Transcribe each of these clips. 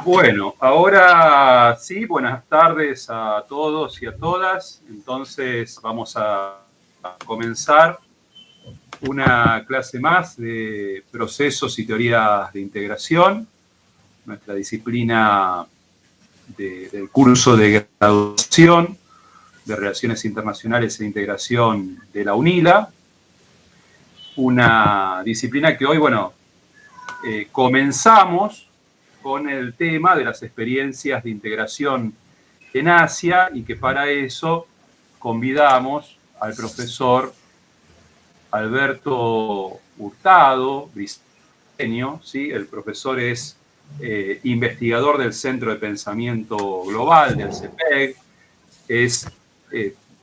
Bueno, ahora sí, buenas tardes a todos y a todas. Entonces vamos a comenzar una clase más de procesos y teorías de integración, nuestra disciplina del curso de graduación de Relaciones Internacionales e Integración de la UNILA, una disciplina que hoy, bueno, comenzamos con el tema de las experiencias de integración en Asia y que para eso convidamos al profesor Alberto Hurtado Briceño, ¿sí? El profesor es investigador del Centro de Pensamiento Global del CEPEG, es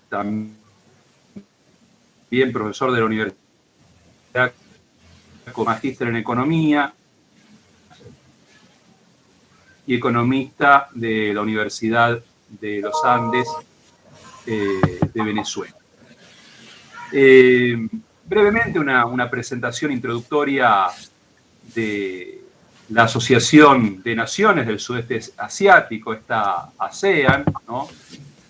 también profesor de la Universidad con magíster en Economía y economista de la Universidad de los Andes de Venezuela. Brevemente una presentación introductoria de la Asociación de Naciones del Sudeste Asiático, esta ASEAN, ¿no?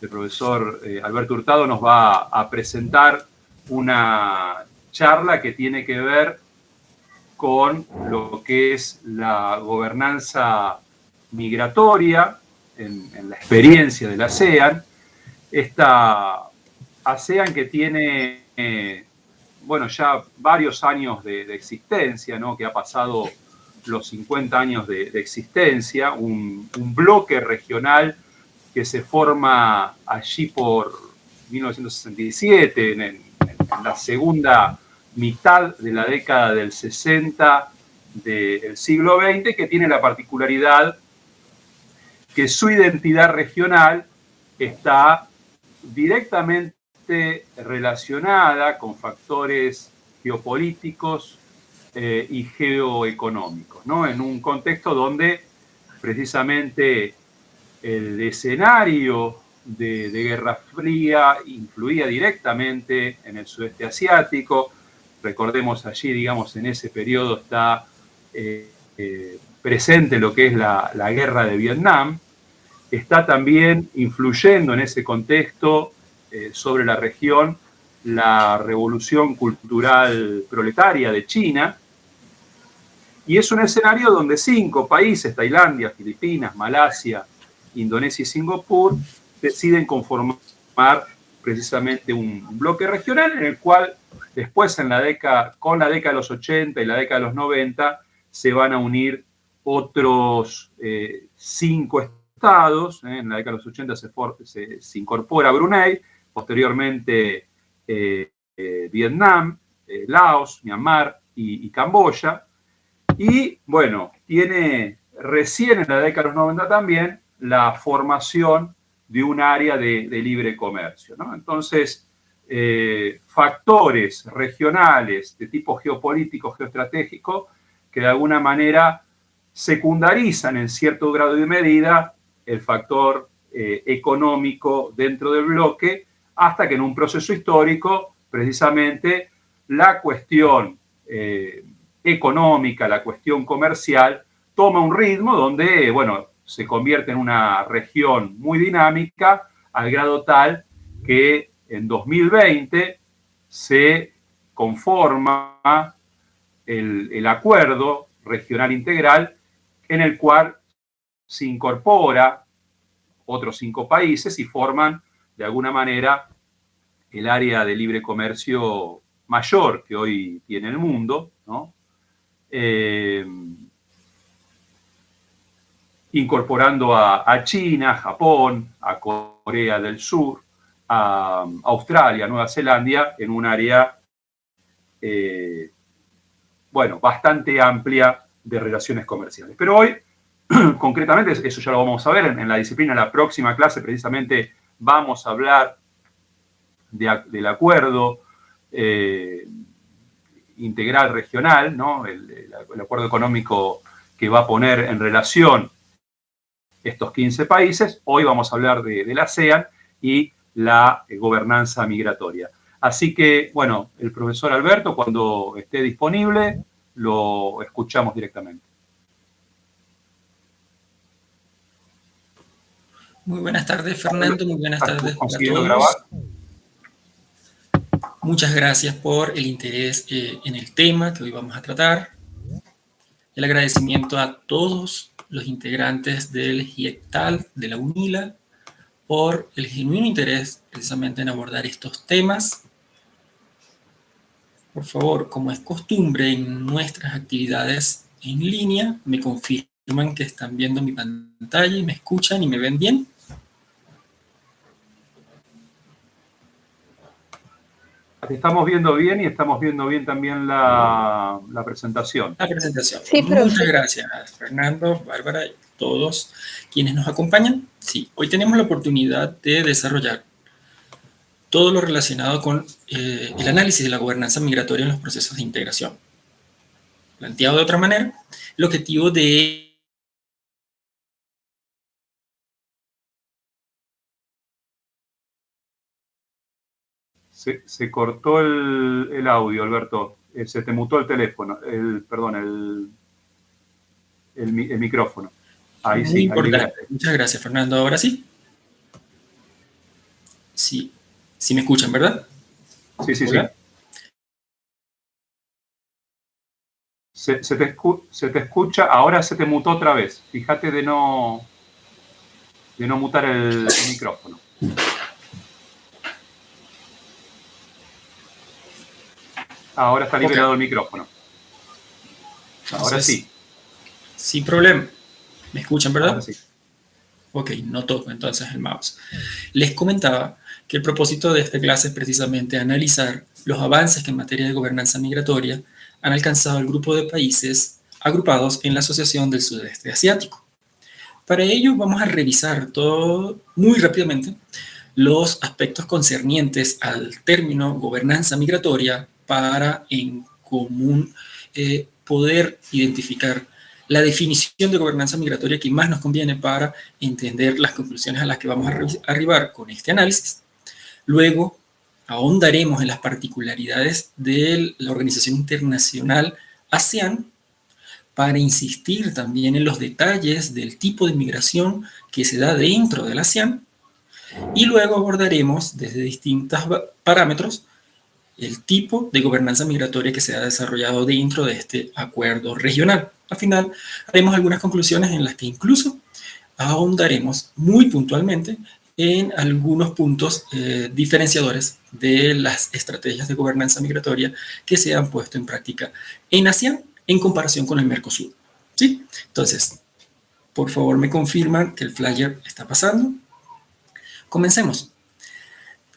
El profesor Alberto Hurtado nos va a presentar una charla que tiene que ver con lo que es la gobernanza migratoria en la experiencia de la ASEAN. Esta ASEAN que tiene, bueno, ya varios años de existencia, ¿no? Que ha pasado los 50 años de existencia, un bloque regional que se forma allí por 1967, en la segunda mitad de la década del 60 del siglo XX, que tiene la particularidad que su identidad regional está directamente relacionada con factores geopolíticos y geoeconómicos, ¿no? En un contexto donde precisamente el escenario de Guerra Fría influía directamente en el sudeste asiático. Recordemos allí, digamos, en ese periodo está presente lo que es la guerra de Vietnam. Está también influyendo en ese contexto sobre la región la revolución cultural proletaria de China. Y es un escenario donde 5 países, Tailandia, Filipinas, Malasia, Indonesia y Singapur, deciden conformar precisamente un bloque regional en el cual después con la década de los 80 y la década de los 90 se van a unir otros 5 estados. En la década de los 80 se incorpora Brunei, posteriormente Vietnam, Laos, Myanmar y Camboya. Y bueno, tiene recién en la década de los 90 también la formación de un área de libre comercio, ¿no? Entonces, factores regionales de tipo geopolítico, geoestratégico, que de alguna manera secundarizan en cierto grado de medida el factor económico dentro del bloque, hasta que en un proceso histórico, precisamente, la cuestión económica, la cuestión comercial, toma un ritmo donde, bueno, se convierte en una región muy dinámica, al grado tal que en 2020 se conforma el acuerdo regional integral en el cual se incorpora otros 5 países y forman, de alguna manera, el área de libre comercio mayor que hoy tiene el mundo, ¿no? Incorporando a China, a Japón, a Corea del Sur, a Australia, Nueva Zelanda, en un área, bueno, bastante amplia de relaciones comerciales. Pero hoy, concretamente, eso ya lo vamos a ver en la disciplina, en la próxima clase, precisamente vamos a hablar del acuerdo integral regional, ¿no? El acuerdo económico que va a poner en relación estos 15 países. Hoy vamos a hablar de la ASEAN y la gobernanza migratoria. Así que, bueno, el profesor Alberto, cuando esté disponible, lo escuchamos directamente. Muy buenas tardes, Fernando. Muy buenas tardes para ¿Consiguiendo todos. grabar? Muchas gracias por el interés en el tema que hoy vamos a tratar. El agradecimiento a todos los integrantes del GIECTAL, de la UNILA, por el genuino interés precisamente en abordar estos temas. Por favor, como es costumbre en nuestras actividades en línea, me confirman que están viendo mi pantalla y me escuchan y me ven bien. Te estamos viendo bien y estamos viendo bien también la presentación. La presentación. Sí, Muchas gracias, Fernando, Bárbara y todos quienes nos acompañan. Sí, hoy tenemos la oportunidad de desarrollar todo lo relacionado con el análisis de la gobernanza migratoria en los procesos de integración. Planteado de otra manera, el objetivo de Se cortó el audio, Alberto. Se te mutó el teléfono, perdón, el micrófono. Ahí muy sí. importante. Muchas gracias, Fernando. Ahora sí. Sí, sí me escuchan, ¿verdad? Sí. ¿Hola? Se te escucha, ahora se te mutó otra vez. Fíjate de no mutar el micrófono. Ahora está liberado el micrófono. Ahora sí. Sin problema. ¿Me escuchan, verdad? Ahora sí. Ok, no toco entonces el mouse. Les comentaba que el propósito de esta clase es precisamente analizar los avances que en materia de gobernanza migratoria han alcanzado el grupo de países agrupados en la Asociación del Sudeste Asiático. Para ello vamos a revisar todo muy rápidamente los aspectos concernientes al término gobernanza migratoria para en común poder identificar la definición de gobernanza migratoria que más nos conviene para entender las conclusiones a las que vamos a arribar con este análisis. Luego ahondaremos en las particularidades de la Organización Internacional ASEAN para insistir también en los detalles del tipo de migración que se da dentro de la ASEAN. Y luego abordaremos desde distintos parámetros el tipo de gobernanza migratoria que se ha desarrollado dentro de este acuerdo regional. Al final haremos algunas conclusiones en las que incluso ahondaremos muy puntualmente en algunos puntos diferenciadores de las estrategias de gobernanza migratoria que se han puesto en práctica en ASEAN en comparación con el Mercosur. ¿Sí? Entonces, por favor me confirman que el flyer está pasando. Comencemos.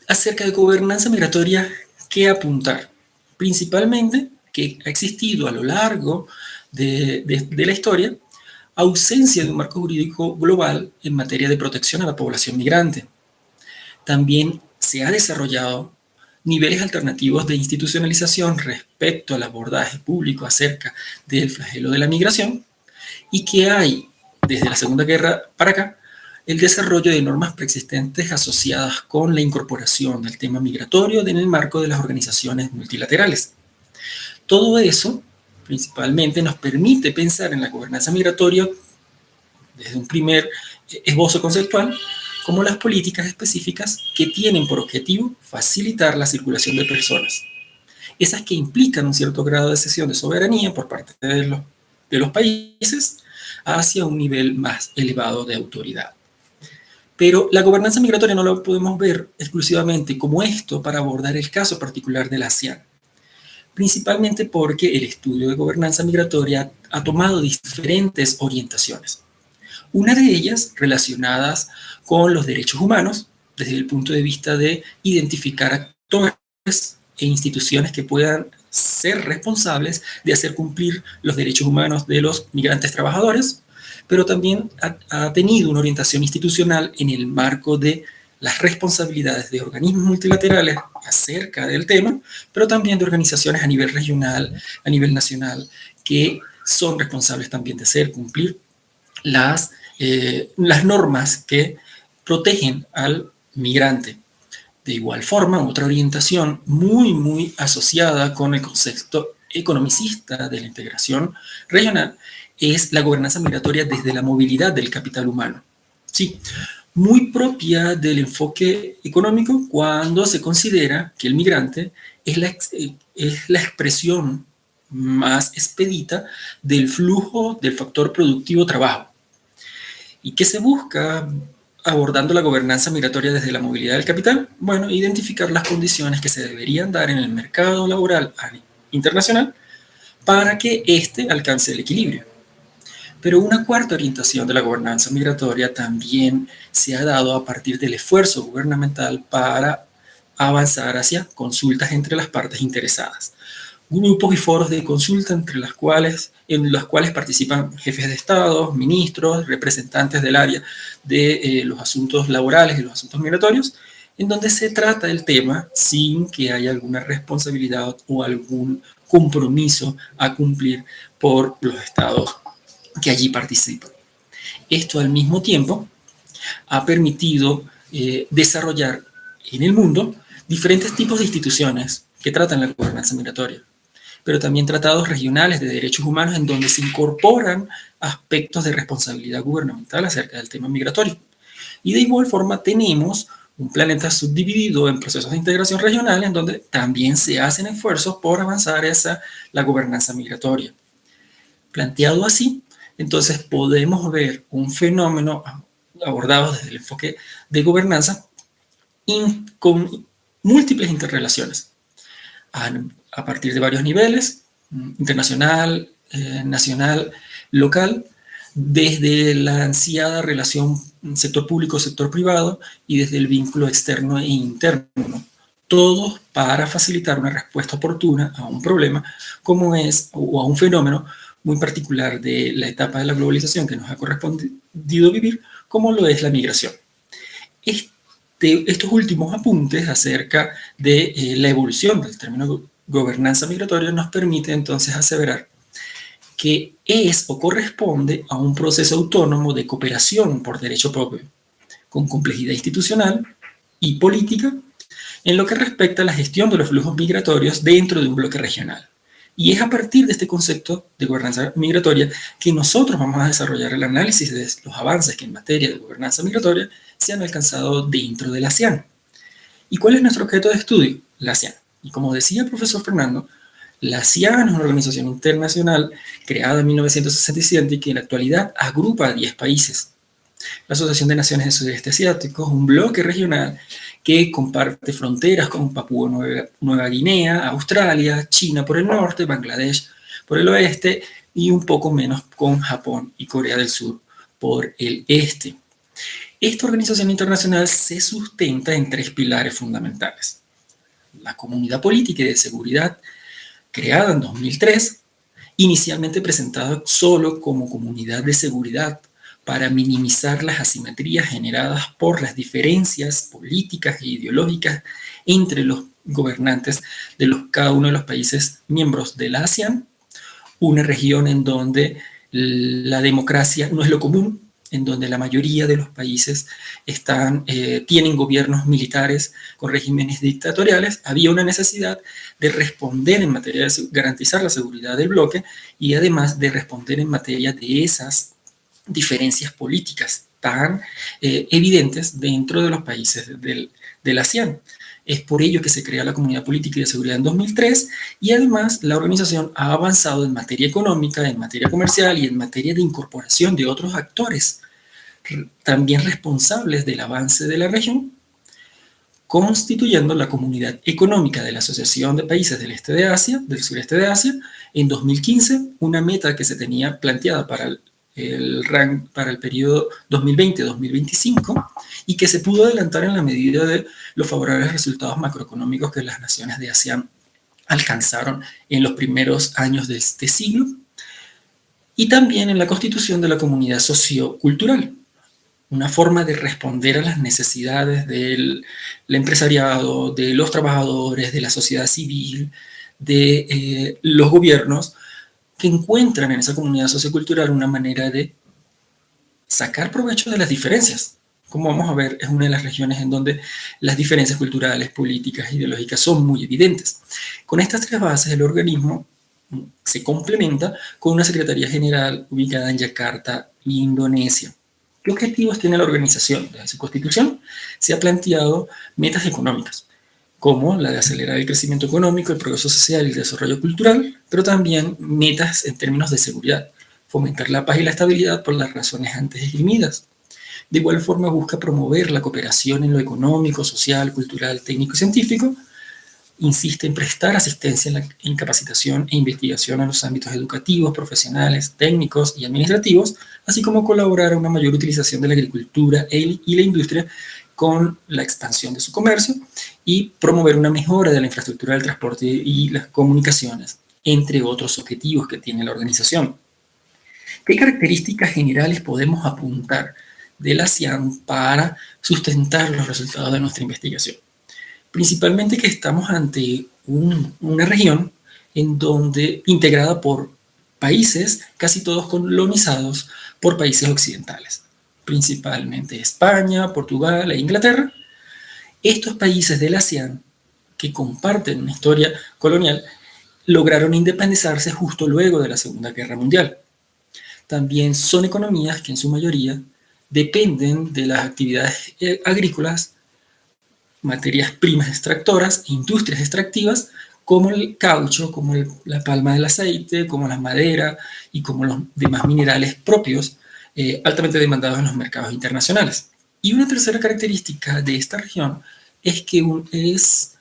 Acerca de gobernanza migratoria, ¿qué apuntar? Principalmente que ha existido a lo largo de la historia ausencia de un marco jurídico global en materia de protección a la población migrante. También se ha desarrollado niveles alternativos de institucionalización respecto al abordaje público acerca del flagelo de la migración y que hay, desde la Segunda Guerra para acá, el desarrollo de normas preexistentes asociadas con la incorporación del tema migratorio en el marco de las organizaciones multilaterales. Todo eso, principalmente, nos permite pensar en la gobernanza migratoria desde un primer esbozo conceptual como las políticas específicas que tienen por objetivo facilitar la circulación de personas. Esas que implican un cierto grado de cesión de soberanía por parte de los países hacia un nivel más elevado de autoridad. Pero la gobernanza migratoria no la podemos ver exclusivamente como esto para abordar el caso particular de la ASEAN, principalmente porque el estudio de gobernanza migratoria ha tomado diferentes orientaciones. Una de ellas relacionadas con los derechos humanos, desde el punto de vista de identificar actores e instituciones que puedan ser responsables de hacer cumplir los derechos humanos de los migrantes trabajadores, pero también ha tenido una orientación institucional en el marco de las responsabilidades de organismos multilaterales acerca del tema, pero también de organizaciones a nivel regional, a nivel nacional, que son responsables también de hacer cumplir las normas que protegen al migrante. De igual forma, otra orientación muy asociada con el concepto economicista de la integración regional es la gobernanza migratoria desde la movilidad del capital humano. Sí, muy propia del enfoque económico cuando se considera que el migrante es la expresión más expedita del flujo del factor productivo trabajo. ¿Y qué se busca abordando la gobernanza migratoria desde la movilidad del capital? Bueno, identificar las condiciones que se deberían dar en el mercado laboral internacional para que éste alcance el equilibrio. Pero una cuarta orientación de la gobernanza migratoria también se ha dado a partir del esfuerzo gubernamental para avanzar hacia consultas entre las partes interesadas. Grupos y foros de consulta en los cuales participan jefes de Estado, ministros, representantes del área de los asuntos laborales y los asuntos migratorios, en donde se trata el tema sin que haya alguna responsabilidad o algún compromiso a cumplir por los estados que allí participan. Esto al mismo tiempo ha permitido desarrollar en el mundo diferentes tipos de instituciones que tratan la gobernanza migratoria, pero también tratados regionales de derechos humanos en donde se incorporan aspectos de responsabilidad gubernamental acerca del tema migratorio. Y de igual forma tenemos un planeta subdividido en procesos de integración regional en donde también se hacen esfuerzos por avanzar hacia la gobernanza migratoria. Planteado así, entonces podemos ver un fenómeno abordado desde el enfoque de gobernanza con múltiples interrelaciones a partir de varios niveles, internacional, nacional, local, desde la ansiada relación sector público-sector privado y desde el vínculo externo e interno, todos para facilitar una respuesta oportuna a un problema como es, o a un fenómeno muy particular de la etapa de la globalización que nos ha correspondido vivir, como lo es la migración. Estos últimos apuntes acerca de la evolución del término gobernanza migratoria nos permite entonces aseverar que es o corresponde a un proceso autónomo de cooperación por derecho propio, con complejidad institucional y política en lo que respecta a la gestión de los flujos migratorios dentro de un bloque regional. Y es a partir de este concepto de gobernanza migratoria que nosotros vamos a desarrollar el análisis de los avances que en materia de gobernanza migratoria se han alcanzado dentro de la ASEAN. ¿Y cuál es nuestro objeto de estudio? La ASEAN. Y como decía el profesor Fernando, la ASEAN es una organización internacional creada en 1967 y que en la actualidad agrupa a 10 países. La Asociación de Naciones del Sudeste Asiático es un bloque regional que comparte fronteras con Papúa Nueva Guinea, Australia, China por el norte, Bangladesh por el oeste y un poco menos con Japón y Corea del Sur por el este. Esta organización internacional se sustenta en 3 pilares fundamentales. La Comunidad Política y de Seguridad, creada en 2003, inicialmente presentada solo como Comunidad de Seguridad para minimizar las asimetrías generadas por las diferencias políticas e ideológicas entre los gobernantes de cada uno de los países miembros de la ASEAN, una región en donde la democracia no es lo común, en donde la mayoría de los países tienen gobiernos militares con regímenes dictatoriales. Había una necesidad de responder en materia de garantizar la seguridad del bloque y además de responder en materia de esas diferencias políticas tan evidentes dentro de los países de la ASEAN. Es por ello que se crea la Comunidad Política y de Seguridad en 2003 y además la organización ha avanzado en materia económica, en materia comercial y en materia de incorporación de otros actores también responsables del avance de la región, constituyendo la Comunidad Económica de la Asociación de Países del Sureste de Asia, en 2015, una meta que se tenía planteada para el periodo 2020-2025 y que se pudo adelantar en la medida de los favorables resultados macroeconómicos que las naciones de ASEAN alcanzaron en los primeros años de este siglo, y también en la constitución de la comunidad sociocultural, una forma de responder a las necesidades del empresariado, de los trabajadores, de la sociedad civil, de los gobiernos, que encuentran en esa comunidad sociocultural una manera de sacar provecho de las diferencias. Como vamos a ver, es una de las regiones en donde las diferencias culturales, políticas, ideológicas son muy evidentes. Con estas 3 bases, el organismo se complementa con una Secretaría General ubicada en Yakarta, Indonesia. ¿Qué objetivos tiene la organización? Desde su constitución se ha planteado metas económicas, como la de acelerar el crecimiento económico, el progreso social y el desarrollo cultural, pero también metas en términos de seguridad, fomentar la paz y la estabilidad por las razones antes esgrimidas. De igual forma busca promover la cooperación en lo económico, social, cultural, técnico y científico. Insiste en prestar asistencia en capacitación e investigación en los ámbitos educativos, profesionales, técnicos y administrativos, así como colaborar a una mayor utilización de la agricultura y la industria con la expansión de su comercio y promover una mejora de la infraestructura del transporte y las comunicaciones, entre otros objetivos que tiene la organización. ¿Qué características generales podemos apuntar de la ASEAN para sustentar los resultados de nuestra investigación? Principalmente que estamos ante una región en donde integrada por países, casi todos colonizados por países occidentales, principalmente España, Portugal e Inglaterra. Estos países de la ASEAN, que comparten una historia colonial, lograron independizarse justo luego de la Segunda Guerra Mundial. También son economías que en su mayoría dependen de las actividades agrícolas, materias primas extractoras, industrias extractivas, como el caucho, como la palma del aceite, como la madera y como los demás minerales propios altamente demandados en los mercados internacionales. Y una tercera característica de esta región es que es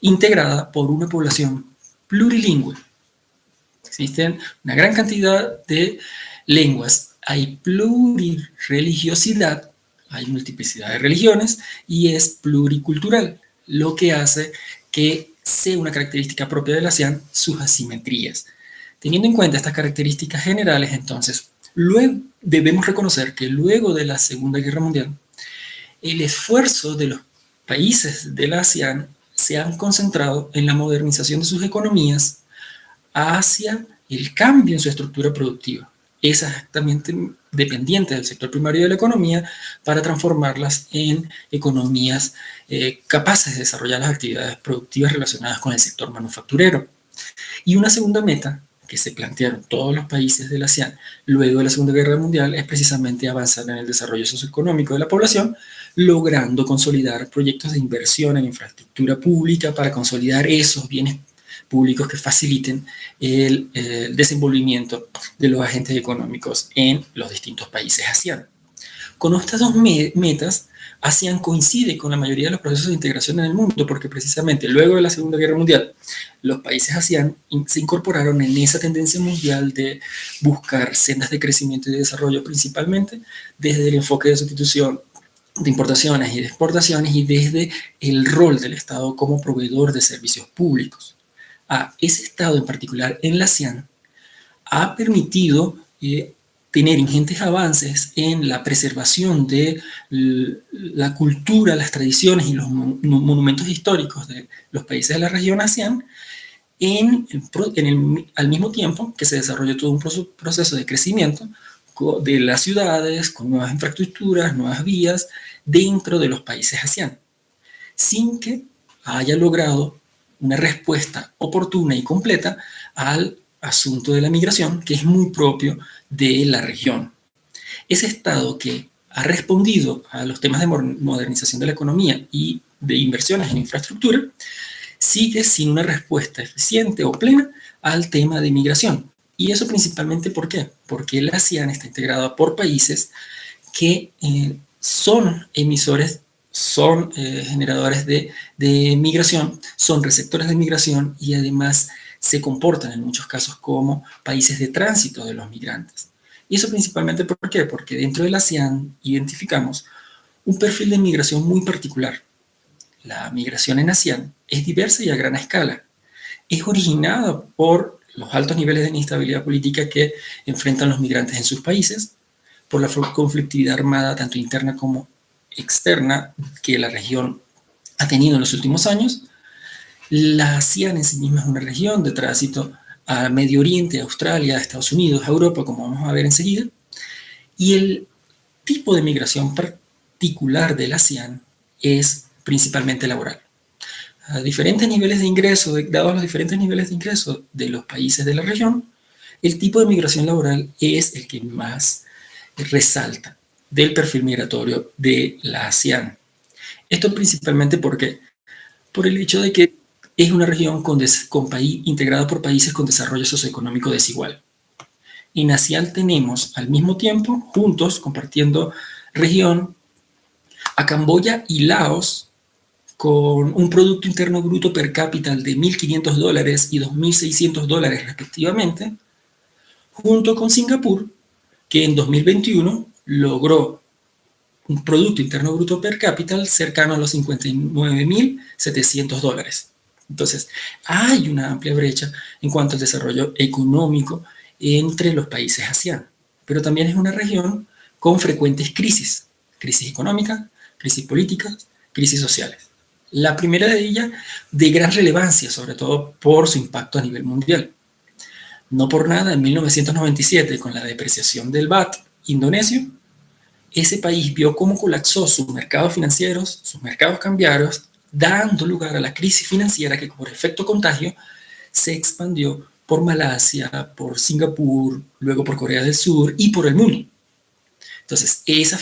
integrada por una población plurilingüe. Existen una gran cantidad de lenguas, hay plurirreligiosidad, hay multiplicidad de religiones y es pluricultural, lo que hace que sea una característica propia de la ASEAN sus asimetrías. Teniendo en cuenta estas características generales, entonces, luego debemos reconocer que luego de la Segunda Guerra Mundial, el esfuerzo de los países de la ASEAN se han concentrado en la modernización de sus economías hacia el cambio en su estructura productiva. Es exactamente dependiente del sector primario de la economía para transformarlas en economías capaces de desarrollar las actividades productivas relacionadas con el sector manufacturero. Y una segunda meta que se plantearon todos los países de la ASEAN luego de la Segunda Guerra Mundial es precisamente avanzar en el desarrollo socioeconómico de la población, logrando consolidar proyectos de inversión en infraestructura pública para consolidar esos bienes públicos que faciliten el desenvolvimiento de los agentes económicos en los distintos países ASEAN. Con estas dos metas, ASEAN coincide con la mayoría de los procesos de integración en el mundo, porque precisamente luego de la Segunda Guerra Mundial, los países ASEAN se incorporaron en esa tendencia mundial de buscar sendas de crecimiento y de desarrollo, principalmente desde el enfoque de sustitución de importaciones y de exportaciones y desde el rol del Estado como proveedor de servicios públicos. Ese Estado en particular en la ASEAN ha permitido tener ingentes avances en la preservación de la cultura, las tradiciones y los monumentos históricos de los países de la región ASEAN al mismo tiempo que se desarrolló todo un proceso de crecimiento de las ciudades con nuevas infraestructuras, nuevas vías dentro de los países ASEAN, sin que haya logrado una respuesta oportuna y completa al asunto de la migración, que es muy propio de la región. Ese Estado que ha respondido a los temas de modernización de la economía y de inversiones en infraestructura, sigue sin una respuesta eficiente o plena al tema de migración. Y eso principalmente, ¿por qué? Porque la ASEAN está integrada por países que son emisores, son generadores de migración, son receptores de migración y además se comportan en muchos casos como países de tránsito de los migrantes. Y eso principalmente ¿por qué? Porque dentro de la ASEAN identificamos un perfil de migración muy particular. La migración en ASEAN es diversa y a gran escala. Es originada por los altos niveles de inestabilidad política que enfrentan los migrantes en sus países, por la conflictividad armada tanto interna como externa que la región ha tenido en los últimos años. La ASEAN en sí misma es una región de tránsito a Medio Oriente, a Australia, a Estados Unidos, a Europa, como vamos a ver enseguida. Y el tipo de migración particular de la ASEAN es principalmente laboral. A diferentes niveles de ingreso, dados los diferentes niveles de ingreso de los países de la región, el tipo de migración laboral es el que más resalta. del perfil migratorio de la ASEAN. Esto principalmente porque, por el hecho de que es una región integrada por países con desarrollo socioeconómico desigual. En ASEAN tenemos al mismo tiempo, juntos, compartiendo región, a Camboya y Laos, con un Producto Interno Bruto per cápita de $1.500 y $2.600 respectivamente, junto con Singapur, que en 2021 logró un Producto Interno Bruto per cápita cercano a los $59.700. Entonces, hay una amplia brecha en cuanto al desarrollo económico entre los países ASEAN, pero también es una región con frecuentes crisis económicas, crisis políticas, crisis sociales. La primera de ellas de gran relevancia, sobre todo por su impacto a nivel mundial. No por nada, en 1997, con la depreciación del baht indonesio, ese país vio cómo colapsó sus mercados financieros, sus mercados cambiarios, dando lugar a la crisis financiera que por efecto contagio se expandió por Malasia, por Singapur, luego por Corea del Sur y por el mundo. Entonces, esa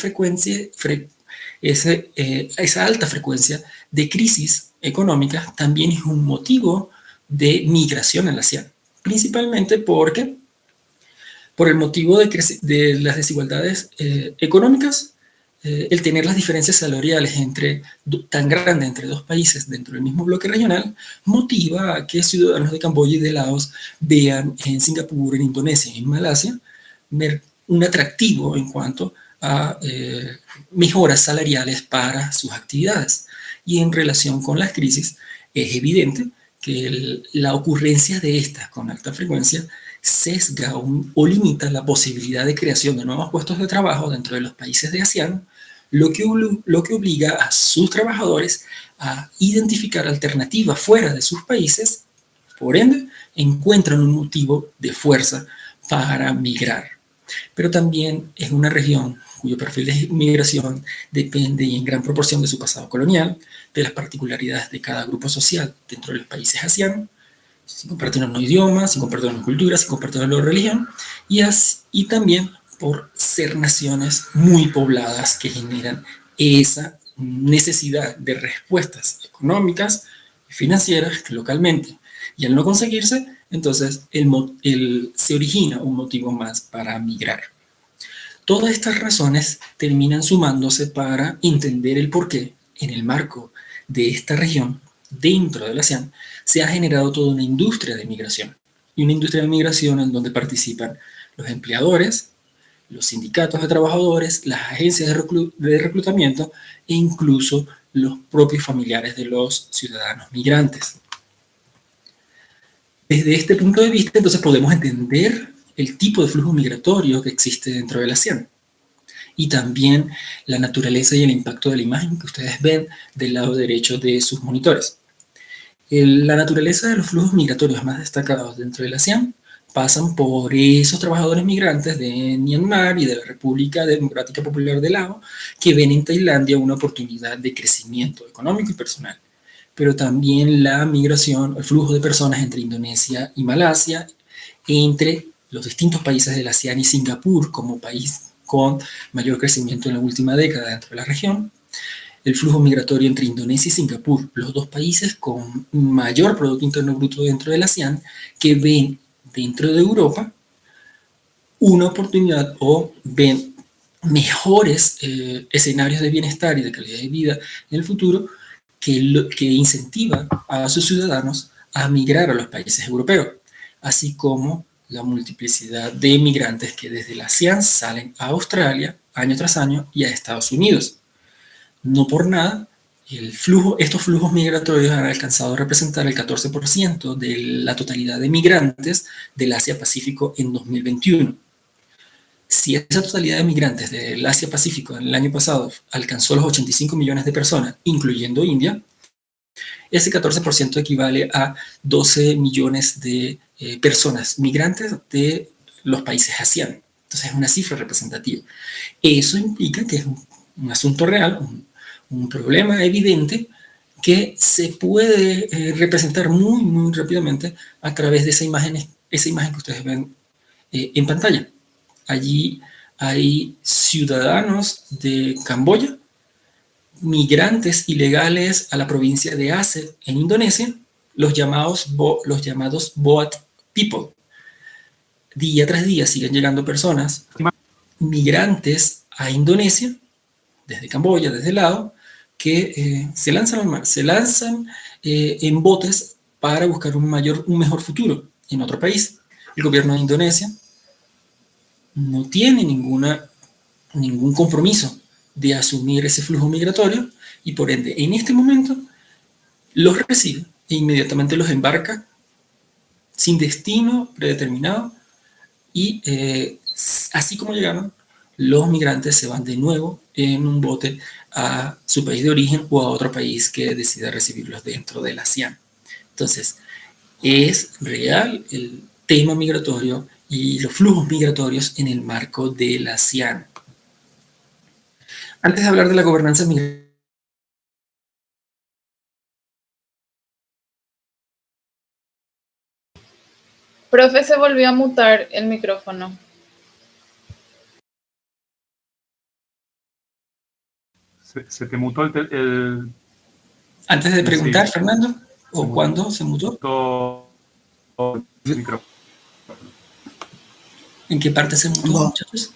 alta frecuencia de crisis económicas también es un motivo de migración en la ASEAN, principalmente por el motivo de las desigualdades económicas, el tener las diferencias salariales tan grandes entre dos países dentro del mismo bloque regional, motiva a que ciudadanos de Camboya y de Laos vean en Singapur, en Indonesia y en Malasia un atractivo en cuanto a mejoras salariales para sus actividades. Y en relación con las crisis, es evidente que la ocurrencia de estas con alta frecuencia sesga o limita la posibilidad de creación de nuevos puestos de trabajo dentro de los países de ASEAN, lo que obliga a sus trabajadores a identificar alternativas fuera de sus países, por ende, encuentran un motivo de fuerza para migrar. Pero también es una región cuyo perfil de migración depende y en gran proporción de su pasado colonial, de las particularidades de cada grupo social dentro de los países ASEAN, sin compartir un idioma, sin compartir una cultura, sin compartir una religión, y también por ser naciones muy pobladas que generan esa necesidad de respuestas económicas y financieras localmente. Y al no conseguirse, entonces se origina un motivo más para migrar. Todas estas razones terminan sumándose para entender el porqué, en el marco de esta región, dentro de la ASEAN, se ha generado toda una industria de migración. Y una industria de migración en donde participan los empleadores, los sindicatos de trabajadores, las agencias de reclutamiento e incluso los propios familiares de los ciudadanos migrantes. Desde este punto de vista, entonces, podemos entender el tipo de flujo migratorio que existe dentro de la ASEAN y también la naturaleza y el impacto de la imagen que ustedes ven del lado derecho de sus monitores. La naturaleza de los flujos migratorios más destacados dentro de la ASEAN pasan por esos trabajadores migrantes de Myanmar y de la República Democrática Popular de Laos que ven en Tailandia una oportunidad de crecimiento económico y personal, pero también la migración, el flujo de personas entre Indonesia y Malasia, entre los distintos países de la ASEAN y Singapur como país con mayor crecimiento en la última década dentro de la región, el flujo migratorio entre Indonesia y Singapur, los dos países con mayor Producto Interno Bruto dentro de la ASEAN, que ven dentro de Europa una oportunidad o ven mejores escenarios de bienestar y de calidad de vida en el futuro que incentiva a sus ciudadanos a migrar a los países europeos, así como la multiplicidad de migrantes que desde la ASEAN salen a Australia año tras año y a Estados Unidos. No por nada, estos flujos migratorios han alcanzado a representar el 14% de la totalidad de migrantes del Asia-Pacífico en 2021. Si esa totalidad de migrantes del Asia-Pacífico en el año pasado alcanzó los 85 millones de personas, incluyendo India, ese 14% equivale a 12 millones de personas migrantes de los países ASEAN. Entonces es una cifra representativa. Eso implica que es un asunto real, un problema evidente que se puede representar muy, muy rápidamente a través de esa imagen que ustedes ven en pantalla. Allí hay ciudadanos de Camboya, migrantes ilegales a la provincia de Aceh en Indonesia, los llamados Boat People. Día tras día siguen llegando personas, migrantes a Indonesia, desde Camboya, desde el lado, que se lanzan al mar, se lanzan en botes para buscar un mejor futuro en otro país. El gobierno de Indonesia no tiene ningún compromiso de asumir ese flujo migratorio y por ende en este momento los recibe e inmediatamente los embarca sin destino predeterminado y así como llegaron, los migrantes se van de nuevo en un bote a su país de origen o a otro país que decida recibirlos dentro de la ASEAN. Entonces, es real el tema migratorio y los flujos migratorios en el marco de la ASEAN. Antes de hablar de la gobernanza migratoria, Profe, se volvió a mutar el micrófono. Se te mutó el... Antes de preguntar, sí. Fernando, ¿o cuándo se mutó? El micrófono. ¿En qué parte se mutó, muchachos?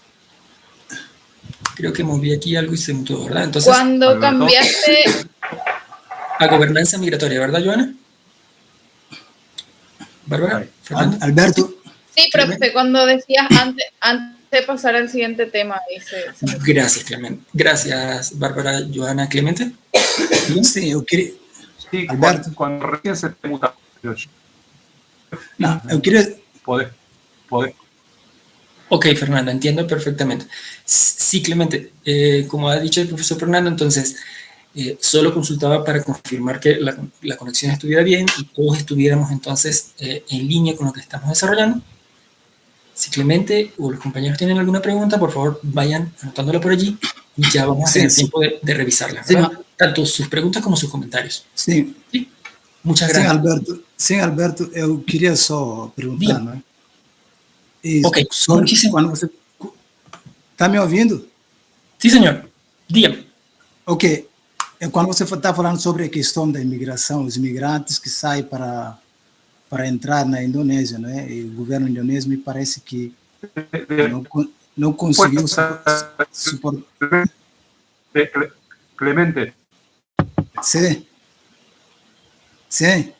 Creo que moví aquí algo y se mutó, ¿verdad? Entonces, cuando Alberto, cambiaste... a gobernanza migratoria, ¿verdad, Joana? ¿Bárbara? ¿Fernando? Alberto. Sí, profe, cuando decías antes de pasar al siguiente tema. Gracias, Clemente. Gracias, Bárbara, Joana, Clemente. Sí, yo quería... Sí, Alberto. Cuando recién se te muta. No, yo quería... Podés. Ok, Fernando, entiendo perfectamente. Sí, Clemente, como ha dicho el profesor Fernando, entonces, solo consultaba para confirmar que la conexión estuviera bien y todos estuviéramos entonces en línea con lo que estamos desarrollando. Si Clemente o los compañeros tienen alguna pregunta, por favor, vayan anotándola por allí y ya vamos a tener tiempo de revisarla, ¿verdad? Sí. Tanto sus preguntas como sus comentarios. Sí. ¿Sí? Muchas gracias. Sim, Alberto, eu queria só perguntar, né? Ok, muchísimo. Quando você... Está me ouvindo? Sí, señor. Dígame. Ok. Quando você está falando sobre a questão da imigração, os imigrantes que saem para entrar na Indonésia, né? E o governo indonésio me parece que não conseguiu suportar. Clemente. Sim. Sim.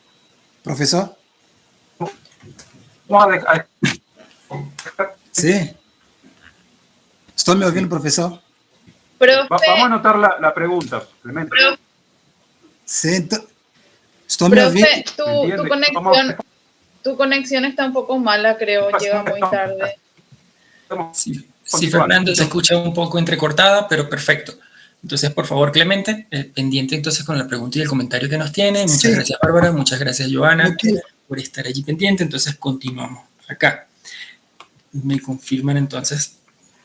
Professor? Sim. ¿Estão me ouvindo, professor? Profe, Vamos a anotar la pregunta, Clemente. Sí, ¿están me ouvindo? Tu conexión está un poco mala, creo. Llega muy tarde. Sí, Fernando, se escucha un poco entrecortada, pero perfecto. Entonces, por favor, Clemente, pendiente entonces con la pregunta y el comentario que nos tiene. Muchas gracias, Bárbara. Muchas gracias, Joana, por estar allí pendiente. Entonces, continuamos acá. Me confirman entonces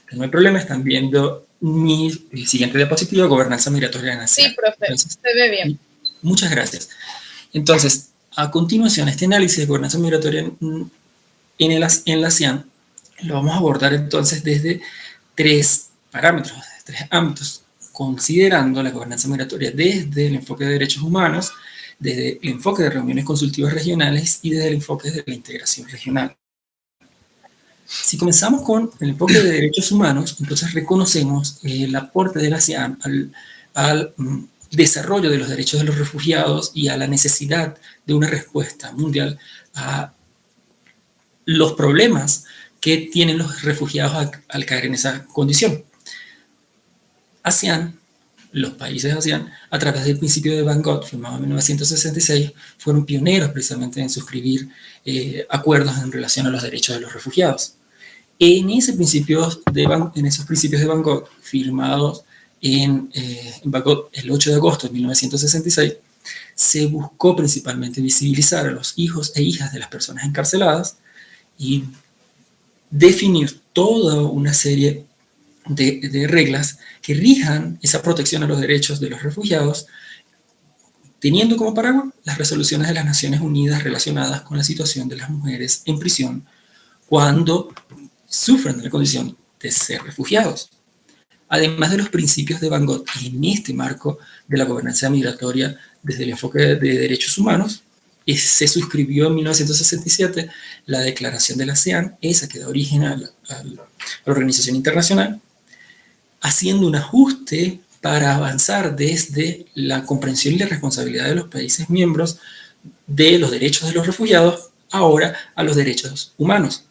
que no hay problema. Están viendo mi siguiente diapositiva, gobernanza migratoria en ASEAN. Sí, profe, entonces, se ve bien. Muchas gracias. Entonces, a continuación, este análisis de gobernanza migratoria en la ASEAN lo vamos a abordar entonces desde tres parámetros, tres ámbitos, considerando la gobernanza migratoria desde el enfoque de derechos humanos, desde el enfoque de reuniones consultivas regionales y desde el enfoque de la integración regional. Si comenzamos con el enfoque de derechos humanos, entonces reconocemos el aporte de la ASEAN al desarrollo de los derechos de los refugiados y a la necesidad de una respuesta mundial a los problemas que tienen los refugiados al caer en esa condición. ASEAN, los países de ASEAN, a través del principio de Bangkok, firmado en 1966, fueron pioneros precisamente en suscribir acuerdos en relación a los derechos de los refugiados. En esos principios de Bangkok, firmados en Bangkok el 8 de agosto de 1966, se buscó principalmente visibilizar a los hijos e hijas de las personas encarceladas y definir toda una serie de reglas que rijan esa protección a los derechos de los refugiados, teniendo como paraguas las resoluciones de las Naciones Unidas relacionadas con la situación de las mujeres en prisión cuando sufren de la condición de ser refugiados. Además de los principios de Van Gogh en este marco de la gobernanza migratoria desde el enfoque de derechos humanos, se suscribió en 1967 la Declaración de la ASEAN, esa que da origen a la organización internacional, haciendo un ajuste para avanzar desde la comprensión y la responsabilidad de los países miembros de los derechos de los refugiados ahora a los derechos humanos.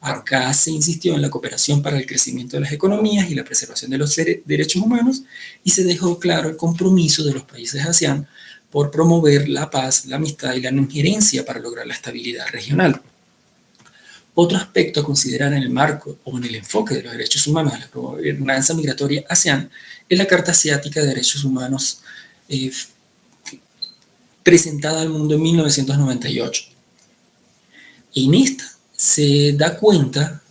Acá se insistió en la cooperación para el crecimiento de las economías y la preservación de los derechos humanos y se dejó claro el compromiso de los países ASEAN por promover la paz, la amistad y la no injerencia para lograr la estabilidad regional. Otro aspecto a considerar en el marco o en el enfoque de los derechos humanos de la gobernanza migratoria ASEAN es la Carta Asiática de Derechos Humanos presentada al mundo en 1998. En esta se da cuenta,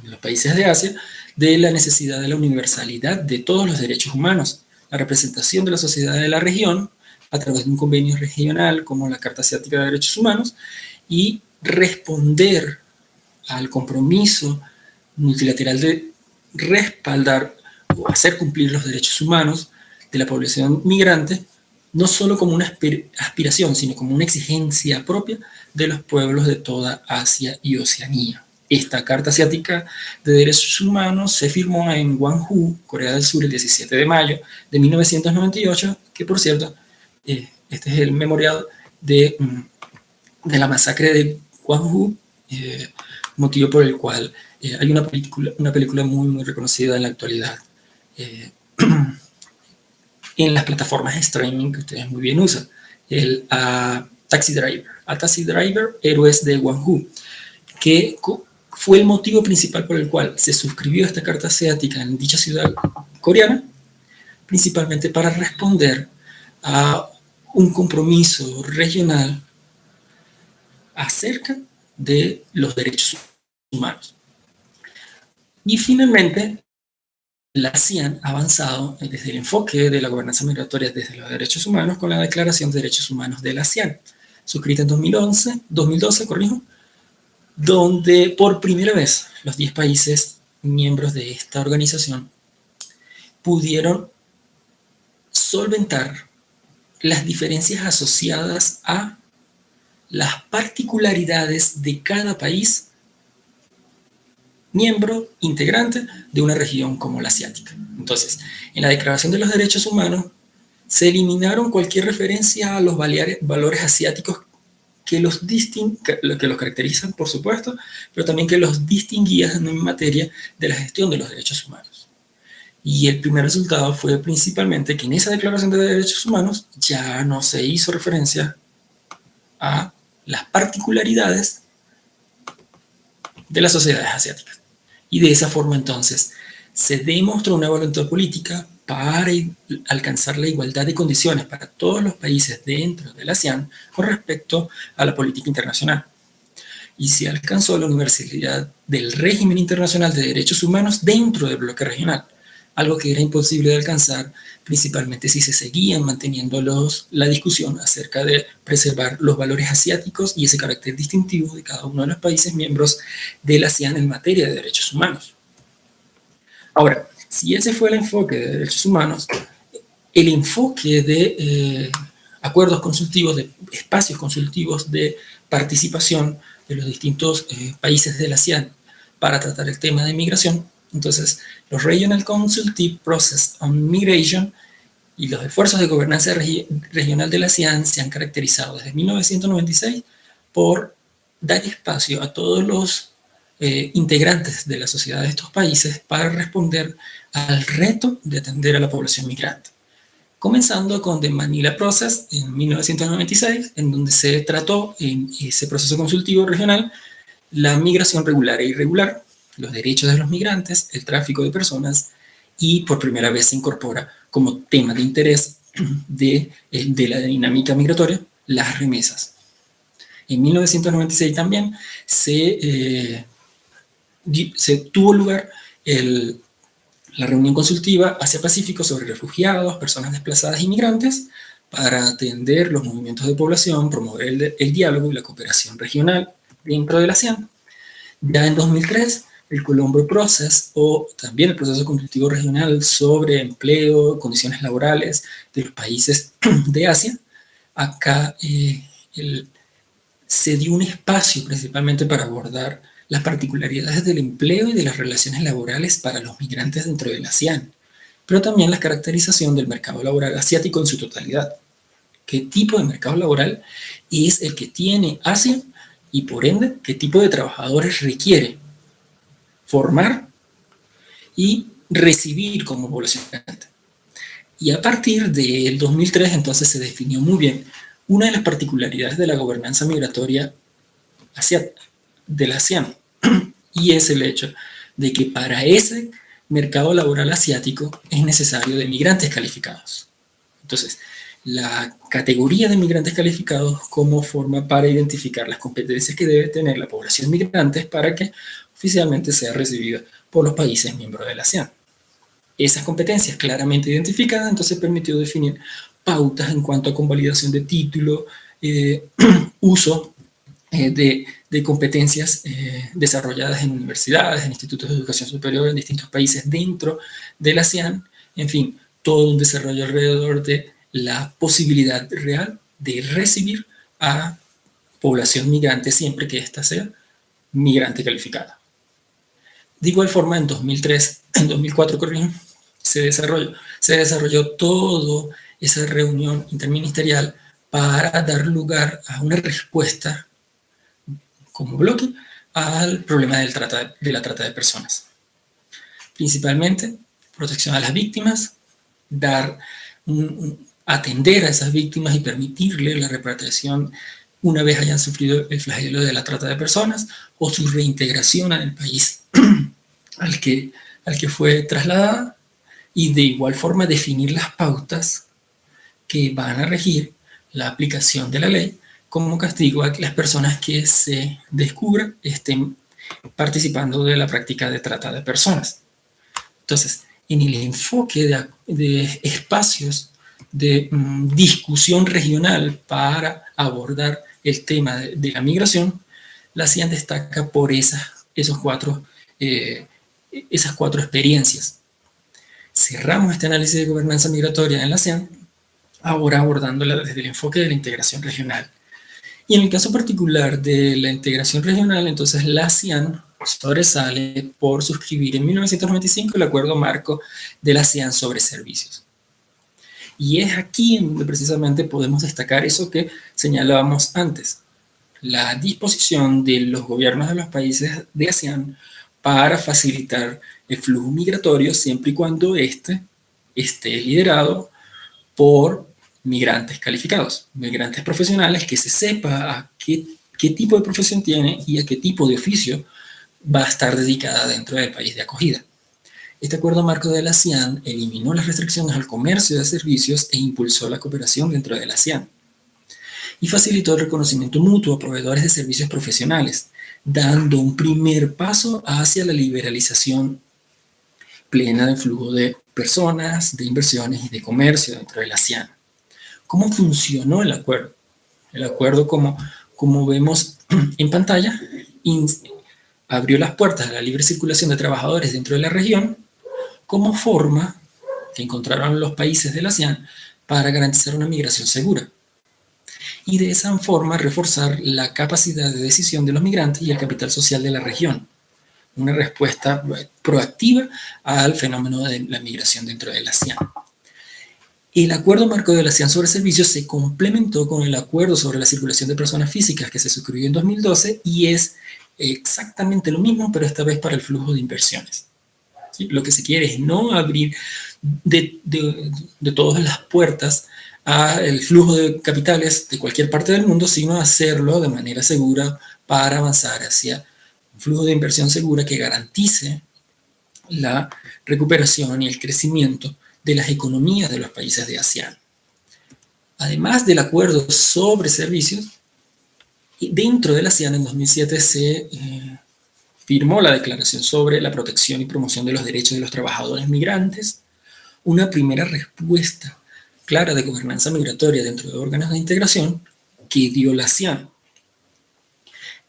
en los países de Asia, de la necesidad de la universalidad de todos los derechos humanos, la representación de la sociedad de la región a través de un convenio regional como la Carta Asiática de Derechos Humanos y responder al compromiso multilateral de respaldar o hacer cumplir los derechos humanos de la población migrante, no solo como una aspiración, sino como una exigencia propia de los pueblos de toda Asia y Oceanía. Esta Carta Asiática de Derechos Humanos se firmó en Gwangju, Corea del Sur, el 17 de mayo de 1998, que por cierto, este es el memorial de la masacre de Gwangju, motivo por el cual hay una película muy, muy reconocida en la actualidad en las plataformas de streaming que ustedes muy bien usan, el Taxi Driver, Héroes de Gwangju, que fue el motivo principal por el cual se suscribió esta Carta Asiática en dicha ciudad coreana, principalmente para responder a un compromiso regional acerca de los derechos humanos. Y finalmente, la ASEAN ha avanzado desde el enfoque de la gobernanza migratoria desde los derechos humanos con la Declaración de Derechos Humanos de la ASEAN, suscrita en 2012, donde por primera vez los 10 países miembros de esta organización pudieron solventar las diferencias asociadas a las particularidades de cada país miembro integrante de una región como la asiática. Entonces, en la Declaración de los Derechos Humanos se eliminaron cualquier referencia a los valores asiáticos que los caracterizan, por supuesto, pero también que los distinguían en materia de la gestión de los derechos humanos. Y el primer resultado fue principalmente que en esa Declaración de Derechos Humanos ya no se hizo referencia a las particularidades de las sociedades asiáticas. Y de esa forma entonces se demostró una voluntad política para alcanzar la igualdad de condiciones para todos los países dentro de la ASEAN con respecto a la política internacional. Y se alcanzó la universalidad del régimen internacional de derechos humanos dentro del bloque regional, algo que era imposible de alcanzar principalmente si se seguían manteniendo la discusión acerca de preservar los valores asiáticos y ese carácter distintivo de cada uno de los países miembros de la ASEAN en materia de derechos humanos. Ahora, si ese fue el enfoque de derechos humanos, el enfoque de acuerdos consultivos, de espacios consultivos de participación de los distintos países de la ASEAN para tratar el tema de migración, entonces los Regional Consultative Process on Migration y los esfuerzos de gobernanza regional de la ASEAN se han caracterizado desde 1996 por dar espacio a todos los integrantes de la sociedad de estos países para responder al reto de atender a la población migrante. Comenzando con The Manila Process en 1996, en donde se trató en ese proceso consultivo regional la migración regular e irregular, los derechos de los migrantes, el tráfico de personas y por primera vez se incorpora como tema de interés de la dinámica migratoria las remesas. En 1996 también se tuvo lugar la reunión consultiva Asia-Pacífico sobre refugiados, personas desplazadas y migrantes para atender los movimientos de población, promover el diálogo y la cooperación regional dentro de la ASEAN. Ya en 2003, el Colombo Process, o también el proceso consultivo regional sobre empleo, condiciones laborales de los países de Asia. Acá se dio un espacio principalmente para abordar las particularidades del empleo y de las relaciones laborales para los migrantes dentro del ASEAN, pero también la caracterización del mercado laboral asiático en su totalidad. ¿Qué tipo de mercado laboral es el que tiene Asia y, por ende, qué tipo de trabajadores requiere formar y recibir como población migrante? Y a partir del 2003, entonces, se definió muy bien una de las particularidades de la gobernanza migratoria del ASEAN, y es el hecho de que para ese mercado laboral asiático es necesario de migrantes calificados. Entonces, la categoría de migrantes calificados como forma para identificar las competencias que debe tener la población migrante para que oficialmente sea recibida por los países miembros de la ASEAN. Esas competencias claramente identificadas entonces permitió definir pautas en cuanto a convalidación de título, uso de competencias desarrolladas en universidades, en institutos de educación superior en distintos países dentro de la ASEAN, en fin, todo un desarrollo alrededor de la posibilidad real de recibir a población migrante siempre que ésta sea migrante calificada. De igual forma, en 2004, se desarrolló toda esa reunión interministerial para dar lugar a una respuesta como bloque al problema de la trata de personas. Principalmente, protección a las víctimas, atender a esas víctimas y permitirle la repatriación una vez hayan sufrido el flagelo de la trata de personas o su reintegración en el país al que fue trasladada, y de igual forma definir las pautas que van a regir la aplicación de la ley como castigo a las personas que se descubra estén participando de la práctica de trata de personas. Entonces, en el enfoque de espacios de discusión regional para abordar el tema de la migración, la ASEAN destaca por esas cuatro experiencias. Cerramos este análisis de gobernanza migratoria en la ASEAN, ahora abordándola desde el enfoque de la integración regional. Y en el caso particular de la integración regional, entonces la ASEAN sobresale por suscribir en 1995 el Acuerdo Marco de la ASEAN sobre servicios. Y es aquí donde precisamente podemos destacar eso que señalábamos antes, la disposición de los gobiernos de los países de ASEAN para facilitar el flujo migratorio siempre y cuando éste esté liderado por migrantes calificados, migrantes profesionales, que se sepa a qué tipo de profesión tiene y a qué tipo de oficio va a estar dedicada dentro del país de acogida. Este acuerdo marco de la ASEAN eliminó las restricciones al comercio de servicios e impulsó la cooperación dentro de la ASEAN. Y facilitó el reconocimiento mutuo a proveedores de servicios profesionales, dando un primer paso hacia la liberalización plena del flujo de personas, de inversiones y de comercio dentro de la ASEAN. ¿Cómo funcionó el acuerdo? El acuerdo, como vemos en pantalla, abrió las puertas a la libre circulación de trabajadores dentro de la región como forma que encontraron los países de la ASEAN para garantizar una migración segura. Y de esa forma reforzar la capacidad de decisión de los migrantes y el capital social de la región. Una respuesta proactiva al fenómeno de la migración dentro de la ASEAN. El Acuerdo Marco de la ASEAN sobre Servicios se complementó con el Acuerdo sobre la Circulación de Personas Físicas que se suscribió en 2012 y es exactamente lo mismo, pero esta vez para el flujo de inversiones. ¿Sí? Lo que se quiere es no abrir de todas las puertas al flujo de capitales de cualquier parte del mundo, sino hacerlo de manera segura para avanzar hacia un flujo de inversión segura que garantice la recuperación y el crecimiento de las economías de los países de ASEAN. Además del acuerdo sobre servicios, dentro de la ASEAN en 2007 se firmó la Declaración sobre la protección y promoción de los derechos de los trabajadores migrantes, una primera respuesta clara de gobernanza migratoria dentro de órganos de integración que dio la ASEAN.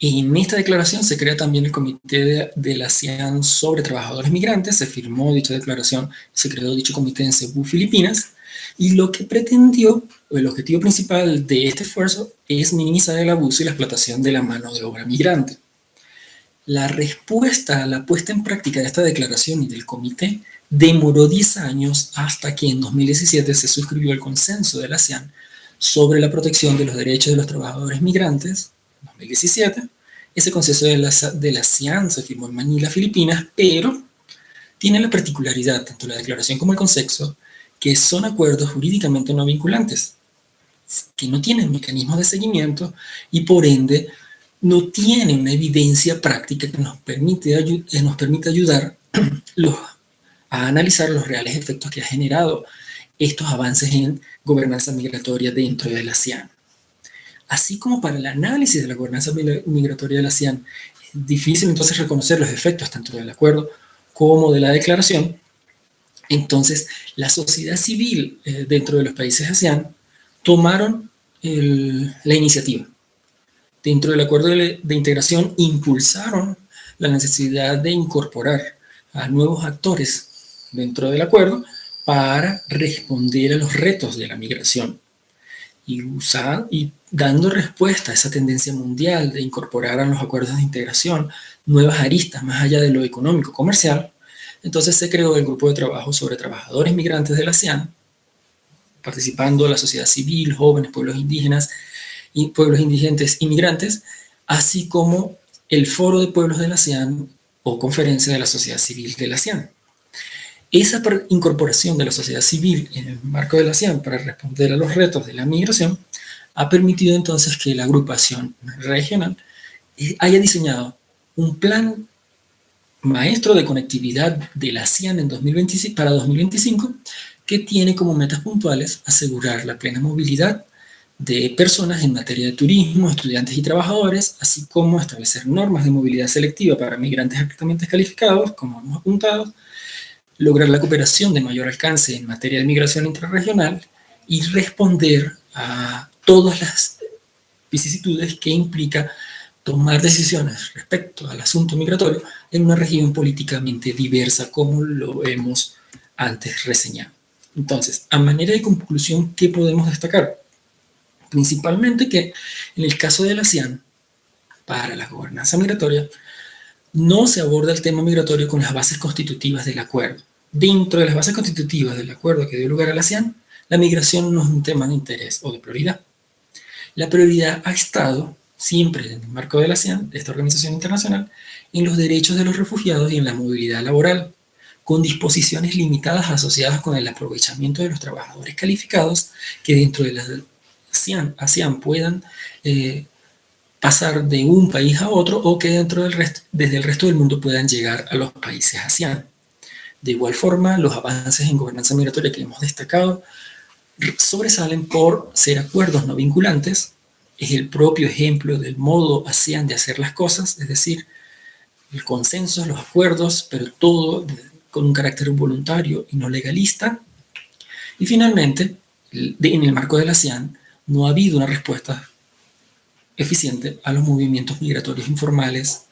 En esta declaración se crea también el Comité de la ASEAN sobre Trabajadores Migrantes, se firmó dicha declaración, se creó dicho comité en Cebú, Filipinas, y lo que pretendió, o el objetivo principal de este esfuerzo, es minimizar el abuso y la explotación de la mano de obra migrante. La respuesta a la puesta en práctica de esta declaración y del comité demoró 10 años hasta que en 2017 se suscribió el consenso de la ASEAN sobre la protección de los derechos de los trabajadores migrantes. En 2017, ese consenso de la ASEAN se firmó en Manila, Filipinas, pero tiene la particularidad, tanto la declaración como el consenso, que son acuerdos jurídicamente no vinculantes, que no tienen mecanismos de seguimiento y por ende no tienen una evidencia práctica que nos permite ayudar a analizar los reales efectos que ha generado estos avances en gobernanza migratoria dentro de la ASEAN. Así como para el análisis de la gobernanza migratoria de la ASEAN, es difícil entonces reconocer los efectos tanto del acuerdo como de la declaración. Entonces, la sociedad civil dentro de los países ASEAN tomaron la iniciativa. Dentro del acuerdo de integración impulsaron la necesidad de incorporar a nuevos actores dentro del acuerdo para responder a los retos de la migración y dando respuesta a esa tendencia mundial de incorporar a los acuerdos de integración nuevas aristas más allá de lo económico comercial. Entonces se creó el grupo de trabajo sobre trabajadores migrantes de la ASEAN, participando la sociedad civil, jóvenes, pueblos indígenas y pueblos indigentes inmigrantes, así como el Foro de Pueblos de la ASEAN o Conferencia de la Sociedad Civil de la ASEAN. Esa incorporación de la sociedad civil en el marco de la ASEAN para responder a los retos de la migración ha permitido entonces que la agrupación regional haya diseñado un plan maestro de conectividad de la ASEAN en 2025, para 2025, que tiene como metas puntuales asegurar la plena movilidad de personas en materia de turismo, estudiantes y trabajadores, así como establecer normas de movilidad selectiva para migrantes altamente calificados, como hemos apuntado, lograr la cooperación de mayor alcance en materia de migración intrarregional y responder a todas las vicisitudes que implica tomar decisiones respecto al asunto migratorio en una región políticamente diversa, como lo hemos antes reseñado. Entonces, a manera de conclusión, ¿qué podemos destacar? Principalmente que en el caso de la ASEAN, para la gobernanza migratoria, no se aborda el tema migratorio con las bases constitutivas del acuerdo. Dentro de las bases constitutivas del acuerdo que dio lugar a la ASEAN, la migración no es un tema de interés o de prioridad. La prioridad ha estado siempre en el marco de la ASEAN, de esta organización internacional, en los derechos de los refugiados y en la movilidad laboral, con disposiciones limitadas asociadas con el aprovechamiento de los trabajadores calificados que dentro de la ASEAN puedan pasar de un país a otro o que desde el resto del mundo puedan llegar a los países ASEAN. De igual forma, los avances en gobernanza migratoria que hemos destacado sobresalen por ser acuerdos no vinculantes. Es el propio ejemplo del modo ASEAN de hacer las cosas, es decir, el consenso, los acuerdos, pero todo con un carácter voluntario y no legalista. Y finalmente, en el marco de la ASEAN, no ha habido una respuesta eficiente a los movimientos migratorios informales,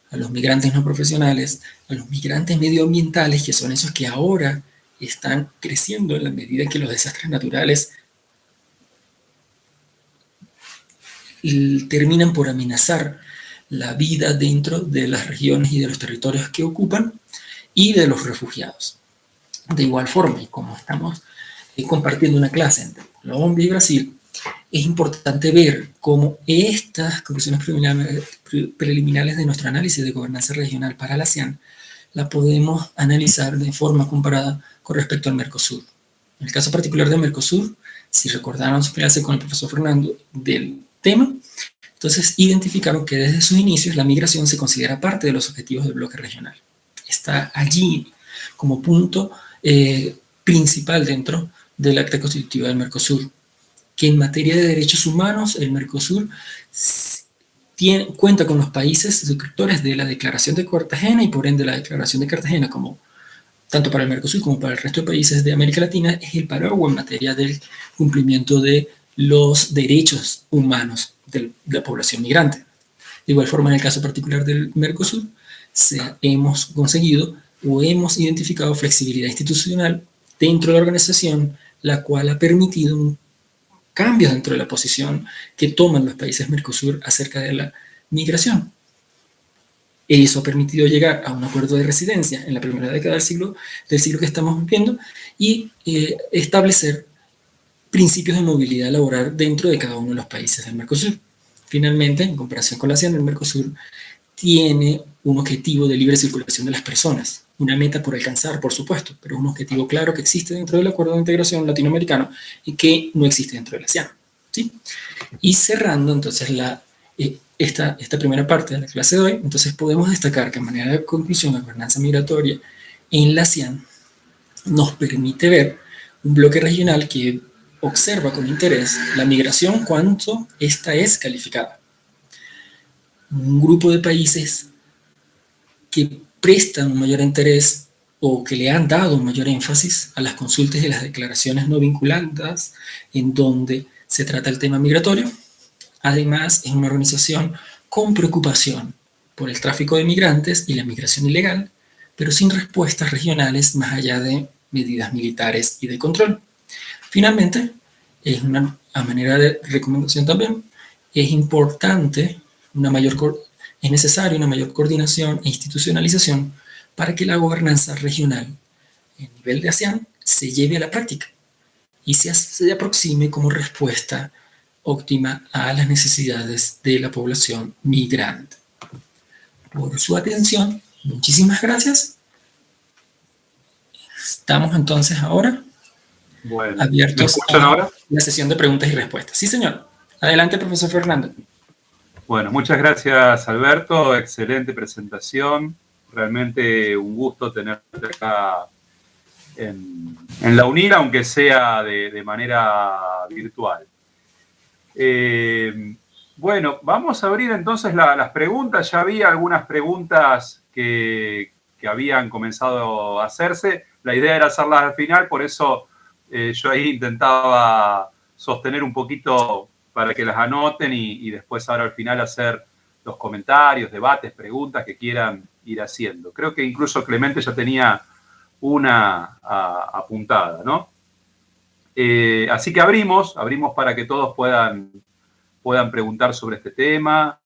a los migrantes no profesionales, a los migrantes medioambientales, que son esos que ahora están creciendo en la medida que los desastres naturales terminan por amenazar la vida dentro de las regiones y de los territorios que ocupan y de los refugiados. De igual forma, y como estamos compartiendo una clase entre Colombia y Brasil, es importante ver cómo estas conclusiones preliminares de nuestro análisis de gobernanza regional para la ASEAN la podemos analizar de forma comparada con respecto al Mercosur. En el caso particular de Mercosur, si recordaron su clase con el profesor Fernando del tema, entonces identificaron que desde sus inicios la migración se considera parte de los objetivos del bloque regional. Está allí como punto principal dentro del acta constitutiva del Mercosur, que en materia de derechos humanos el Mercosur cuenta con los países suscriptores de la Declaración de Cartagena y por ende la Declaración de Cartagena, como tanto para el Mercosur como para el resto de países de América Latina, es el paraguas en materia del cumplimiento de los derechos humanos de la población migrante. De igual forma, en el caso particular del Mercosur, hemos conseguido o hemos identificado flexibilidad institucional dentro de la organización, la cual ha permitido un cambio dentro de la posición que toman los países Mercosur acerca de la migración. Eso ha permitido llegar a un acuerdo de residencia en la primera década del siglo que estamos viviendo y establecer principios de movilidad laboral dentro de cada uno de los países del Mercosur. Finalmente, en comparación con la ASEAN, el Mercosur tiene un objetivo de libre circulación de las personas, una meta por alcanzar, por supuesto, pero un objetivo claro que existe dentro del Acuerdo de Integración Latinoamericano y que no existe dentro de la ASEAN, ¿sí? Y cerrando entonces esta primera parte de la clase de hoy, entonces podemos destacar que en manera de conclusión la gobernanza migratoria en la ASEAN nos permite ver un bloque regional que observa con interés la migración cuanto esta es calificada. Un grupo de países que prestan un mayor interés o que le han dado un mayor énfasis a las consultas y las declaraciones no vinculantes en donde se trata el tema migratorio. Además, es una organización con preocupación por el tráfico de migrantes y la migración ilegal, pero sin respuestas regionales más allá de medidas militares y de control. Finalmente, a manera de recomendación también, es importante es necesaria una mayor coordinación e institucionalización para que la gobernanza regional a nivel de ASEAN se lleve a la práctica y se aproxime como respuesta óptima a las necesidades de la población migrante. Por su atención, muchísimas gracias. Estamos entonces ahora abiertos a la sesión de preguntas y respuestas. Sí, señor. Adelante, profesor Fernando. Bueno, muchas gracias, Alberto. Excelente presentación. Realmente un gusto tenerte acá en la UNIR, aunque sea de manera virtual. Bueno, vamos a abrir entonces las preguntas. Ya había algunas preguntas que habían comenzado a hacerse. La idea era hacerlas al final, por eso yo ahí intentaba sostener un poquito para que las anoten y después ahora al final hacer los comentarios, debates, preguntas que quieran ir haciendo. Creo que incluso Clemente ya tenía una apuntada, ¿no? Así que abrimos para que todos puedan preguntar sobre este tema,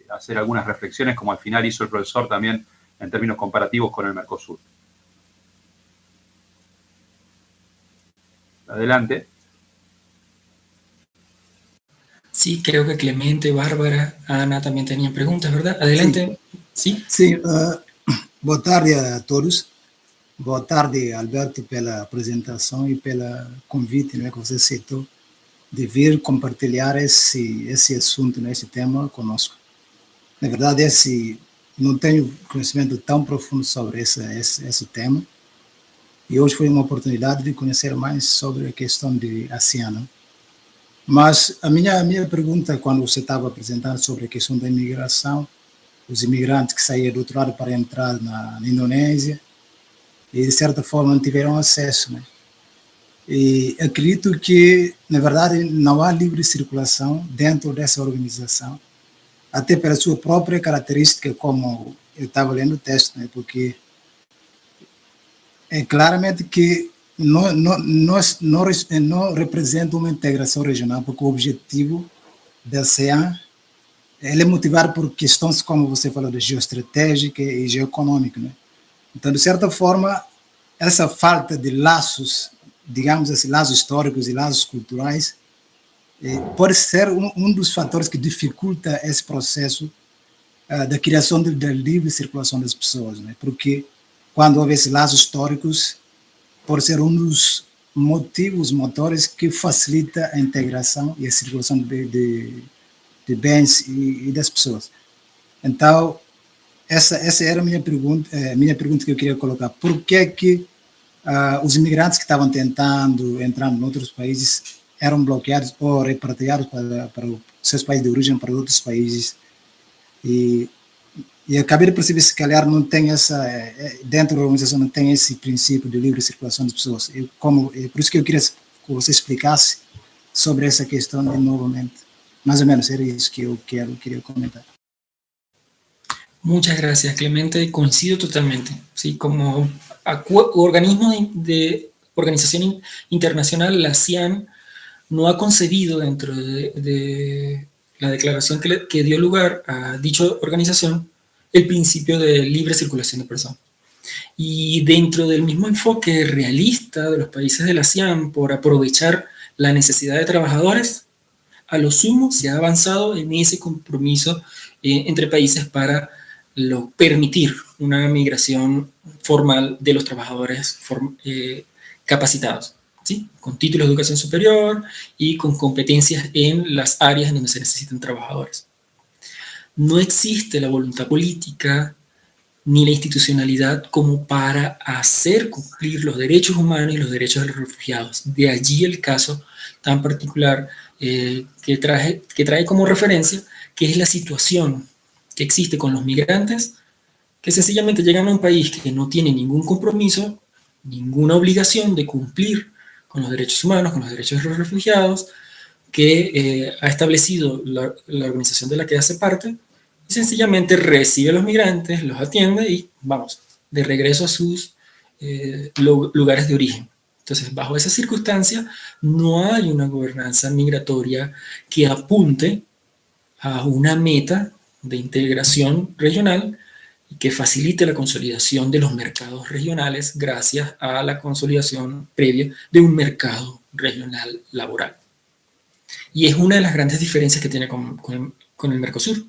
hacer algunas reflexiones, como al final hizo el profesor también en términos comparativos con el Mercosur. Adelante. Sí, creo que Clemente, Bárbara, Ana también tenían preguntas, ¿verdad? Adelante. Sí, sí. Boa tarde a todos. Boa tarde, Alberto, pela apresentação e pelo convite, né, que você aceitou de vir compartilhar esse assunto, né, esse tema conosco. Na verdade, não tenho conhecimento tão profundo sobre esse tema e hoje foi uma oportunidade de conhecer mais sobre a questão de ASEAN. Mas a minha pergunta, quando você estava apresentando sobre a questão da imigração, os imigrantes que saíram do outro lado para entrar na Indonésia, e de certa forma não tiveram acesso, né? E acredito que, na verdade, não há livre circulação dentro dessa organização, até pela sua própria característica, como eu estava lendo o texto, né? Porque é claramente que não representa uma integração regional, porque o objetivo da ASEAN é motivado por questões, como você falou, de geoestratégica e geoeconômica, né? Então, de certa forma, essa falta de laços, digamos assim, laços históricos e laços culturais, pode ser um dos fatores que dificulta esse processo da criação da livre circulação das pessoas, né? Porque quando houve esses laços históricos, pode ser um dos motores que facilita a integração e a circulação de bens e das pessoas. Então, essa era a minha pergunta que eu queria colocar. Por que os imigrantes que estavam tentando entrar em outros países eram bloqueados ou repatriados para os seus países de origem, para outros países? E acabei de perceber que, se calhar, não tem dentro da organização não tem esse princípio de livre circulação das pessoas. Por isso que eu queria que você explicasse sobre essa questão novamente. Más o menos era eso que yo quería comentar. Muchas gracias, Clemente. Coincido totalmente. ¿Sí? Como organismo de organización internacional, la CIAN no ha concebido dentro de la declaración que dio lugar a dicha organización el principio de libre circulación de personas. Y dentro del mismo enfoque realista de los países de la CIAN por aprovechar la necesidad de trabajadores, a lo sumo se ha avanzado en ese compromiso entre países para permitir una migración formal de los trabajadores capacitados, ¿sí? Con títulos de educación superior y con competencias en las áreas en donde se necesitan trabajadores. No existe la voluntad política ni la institucionalidad como para hacer cumplir los derechos humanos y los derechos de los refugiados. De allí el caso tan particular que trae como referencia, que es la situación que existe con los migrantes que sencillamente llegan a un país que no tiene ningún compromiso, ninguna obligación de cumplir con los derechos humanos, con los derechos de los refugiados, que ha establecido la organización de la que hace parte, y sencillamente recibe a los migrantes, los atiende y vamos, de regreso a sus lugares de origen. Entonces, bajo esa circunstancia, no hay una gobernanza migratoria que apunte a una meta de integración regional y que facilite la consolidación de los mercados regionales gracias a la consolidación previa de un mercado regional laboral. Y es una de las grandes diferencias que tiene con el Mercosur.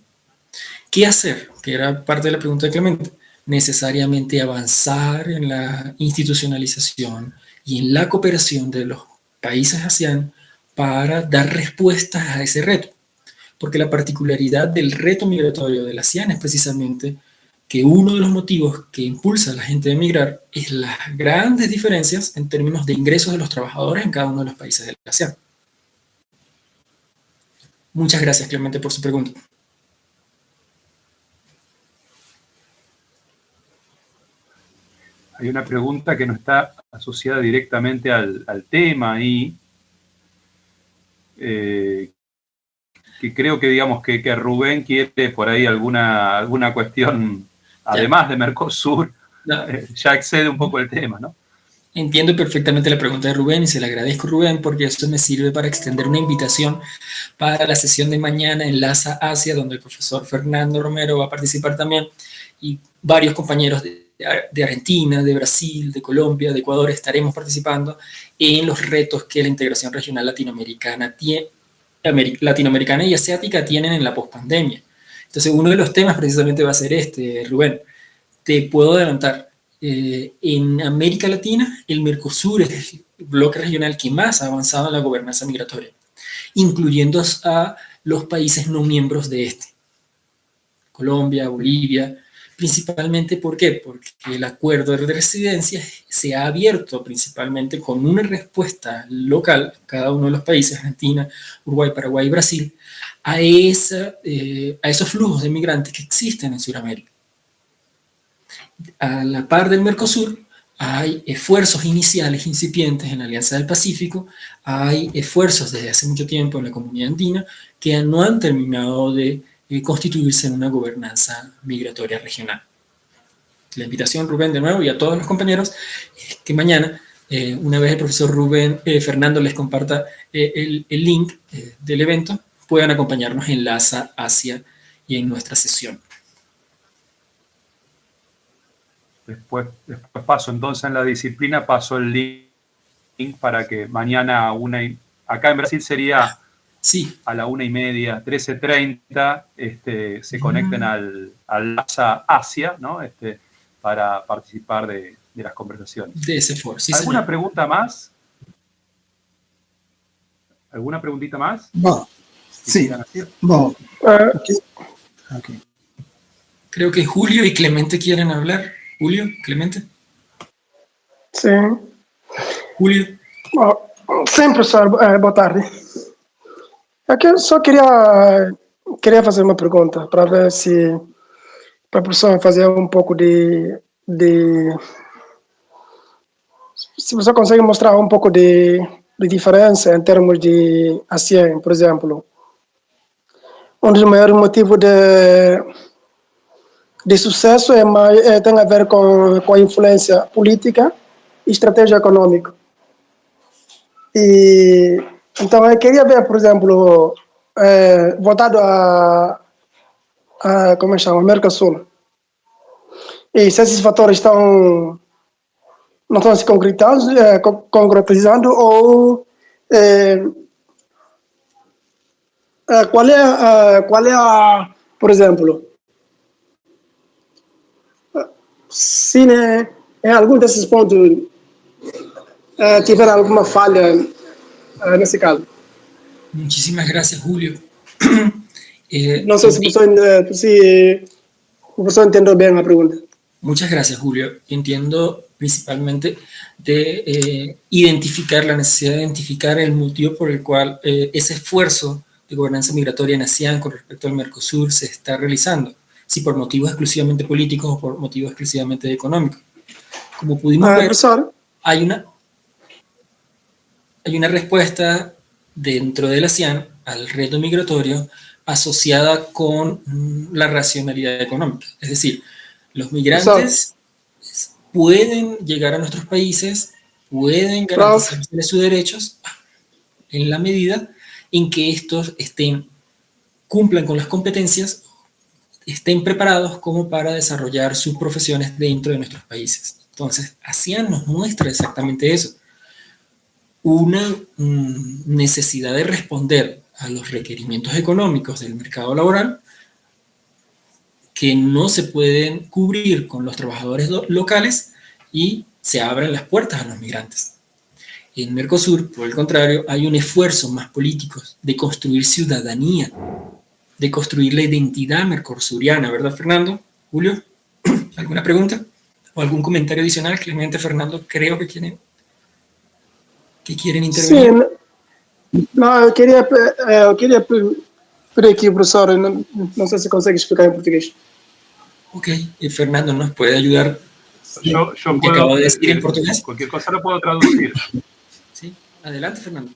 ¿Qué hacer? Que era parte de la pregunta de Clemente. Necesariamente avanzar en la institucionalización y en la cooperación de los países ASEAN para dar respuestas a ese reto. Porque la particularidad del reto migratorio de la ASEAN es precisamente que uno de los motivos que impulsa a la gente a emigrar es las grandes diferencias en términos de ingresos de los trabajadores en cada uno de los países de la ASEAN. Muchas gracias, Clemente, por su pregunta. Hay una pregunta que no está asociada directamente al tema y que creo que digamos que Rubén quiere por ahí alguna cuestión, además de Mercosur, ya excede un poco el tema, ¿no? Entiendo perfectamente la pregunta de Rubén y se la agradezco, Rubén, porque esto me sirve para extender una invitación para la sesión de mañana en LASA Asia, donde el profesor Fernando Romero va a participar también y varios compañeros de Argentina, de Brasil, de Colombia, de Ecuador estaremos participando en los retos que la integración regional latinoamericana y asiática tienen en la pospandemia. Entonces, uno de los temas precisamente va a ser este, Rubén. Te puedo adelantar. En América Latina, el Mercosur es el bloque regional que más ha avanzado en la gobernanza migratoria, incluyendo a los países no miembros de este. Colombia, Bolivia, principalmente, ¿por qué? Porque el acuerdo de residencia se ha abierto principalmente con una respuesta local, cada uno de los países, Argentina, Uruguay, Paraguay y Brasil, a esos flujos de migrantes que existen en Sudamérica. A la par del Mercosur, hay esfuerzos iniciales incipientes en la Alianza del Pacífico, hay esfuerzos desde hace mucho tiempo en la Comunidad Andina que no han terminado de constituirse en una gobernanza migratoria regional. La invitación, Rubén, de nuevo, y a todos los compañeros, es que mañana, una vez el profesor Fernando les comparta el link del evento, puedan acompañarnos en LASA Asia y en nuestra sesión. Después paso entonces en la disciplina, paso el link para que mañana acá en Brasil sería sí, a la 1:30, 13:30, se conecten al LASA Asia, ¿no? Para participar de las conversaciones. De ese foro, sí, ¿Alguna señor. pregunta más? ¿Alguna preguntita más? Bueno, sí. Bueno, okay. Creo que Julio y Clemente quieren hablar. Julio, Clemente. Sì. Julio. Sim, professor, boa tarde. Aqui eu só queria fazer uma pergunta para ver se para o professor fazer um pouco se você consegue mostrar um pouco de diferença em termos de ASEAN, por exemplo. um dos maiores motivos de sucesso tem a ver com a influência política e estratégia econômica. E, então, eu queria ver, por exemplo, voltado como é que chama, América Sul. E se esses fatores não estão se concretizando ou qual é por exemplo, se em algum desses pontos tiver alguma falha nesse caso. Muchísimas gracias, Julio. Não sei se o professor entendeu bem a pergunta. Muchas gracias, Julio. Entiendo principalmente de identificar la necesidad de identificar el motivo por el cual ese esfuerzo de gobernanza migratoria en ASEAN con respecto al Mercosur se está realizando, si por motivos exclusivamente políticos o por motivos exclusivamente económicos. Como pudimos ver, hay una respuesta dentro del ASEAN al reto migratorio asociada con la racionalidad económica. Es decir, los migrantes pueden llegar a nuestros países, pueden garantizarse sus derechos en la medida en que estos cumplan con las competencias, estén preparados como para desarrollar sus profesiones dentro de nuestros países. Entonces, ASEAN nos muestra exactamente eso. Una necesidad de responder a los requerimientos económicos del mercado laboral que no se pueden cubrir con los trabajadores locales y se abren las puertas a los migrantes. En Mercosur, por el contrario, hay un esfuerzo más político de construir ciudadanía, de construir la identidad mercosuriana, ¿verdad, Fernando? Julio, ¿alguna pregunta o algún comentario adicional? Clemente, Fernando, creo que quieren intervenir. Sí, no, eu queria pedir aqui, professor, não sei se consegue explicar em português. Ok, y Fernando nos puede ayudar. Yo puedo acabo de decir en portugués. Cualquier cosa lo puedo traducir. Sí, adelante, Fernando.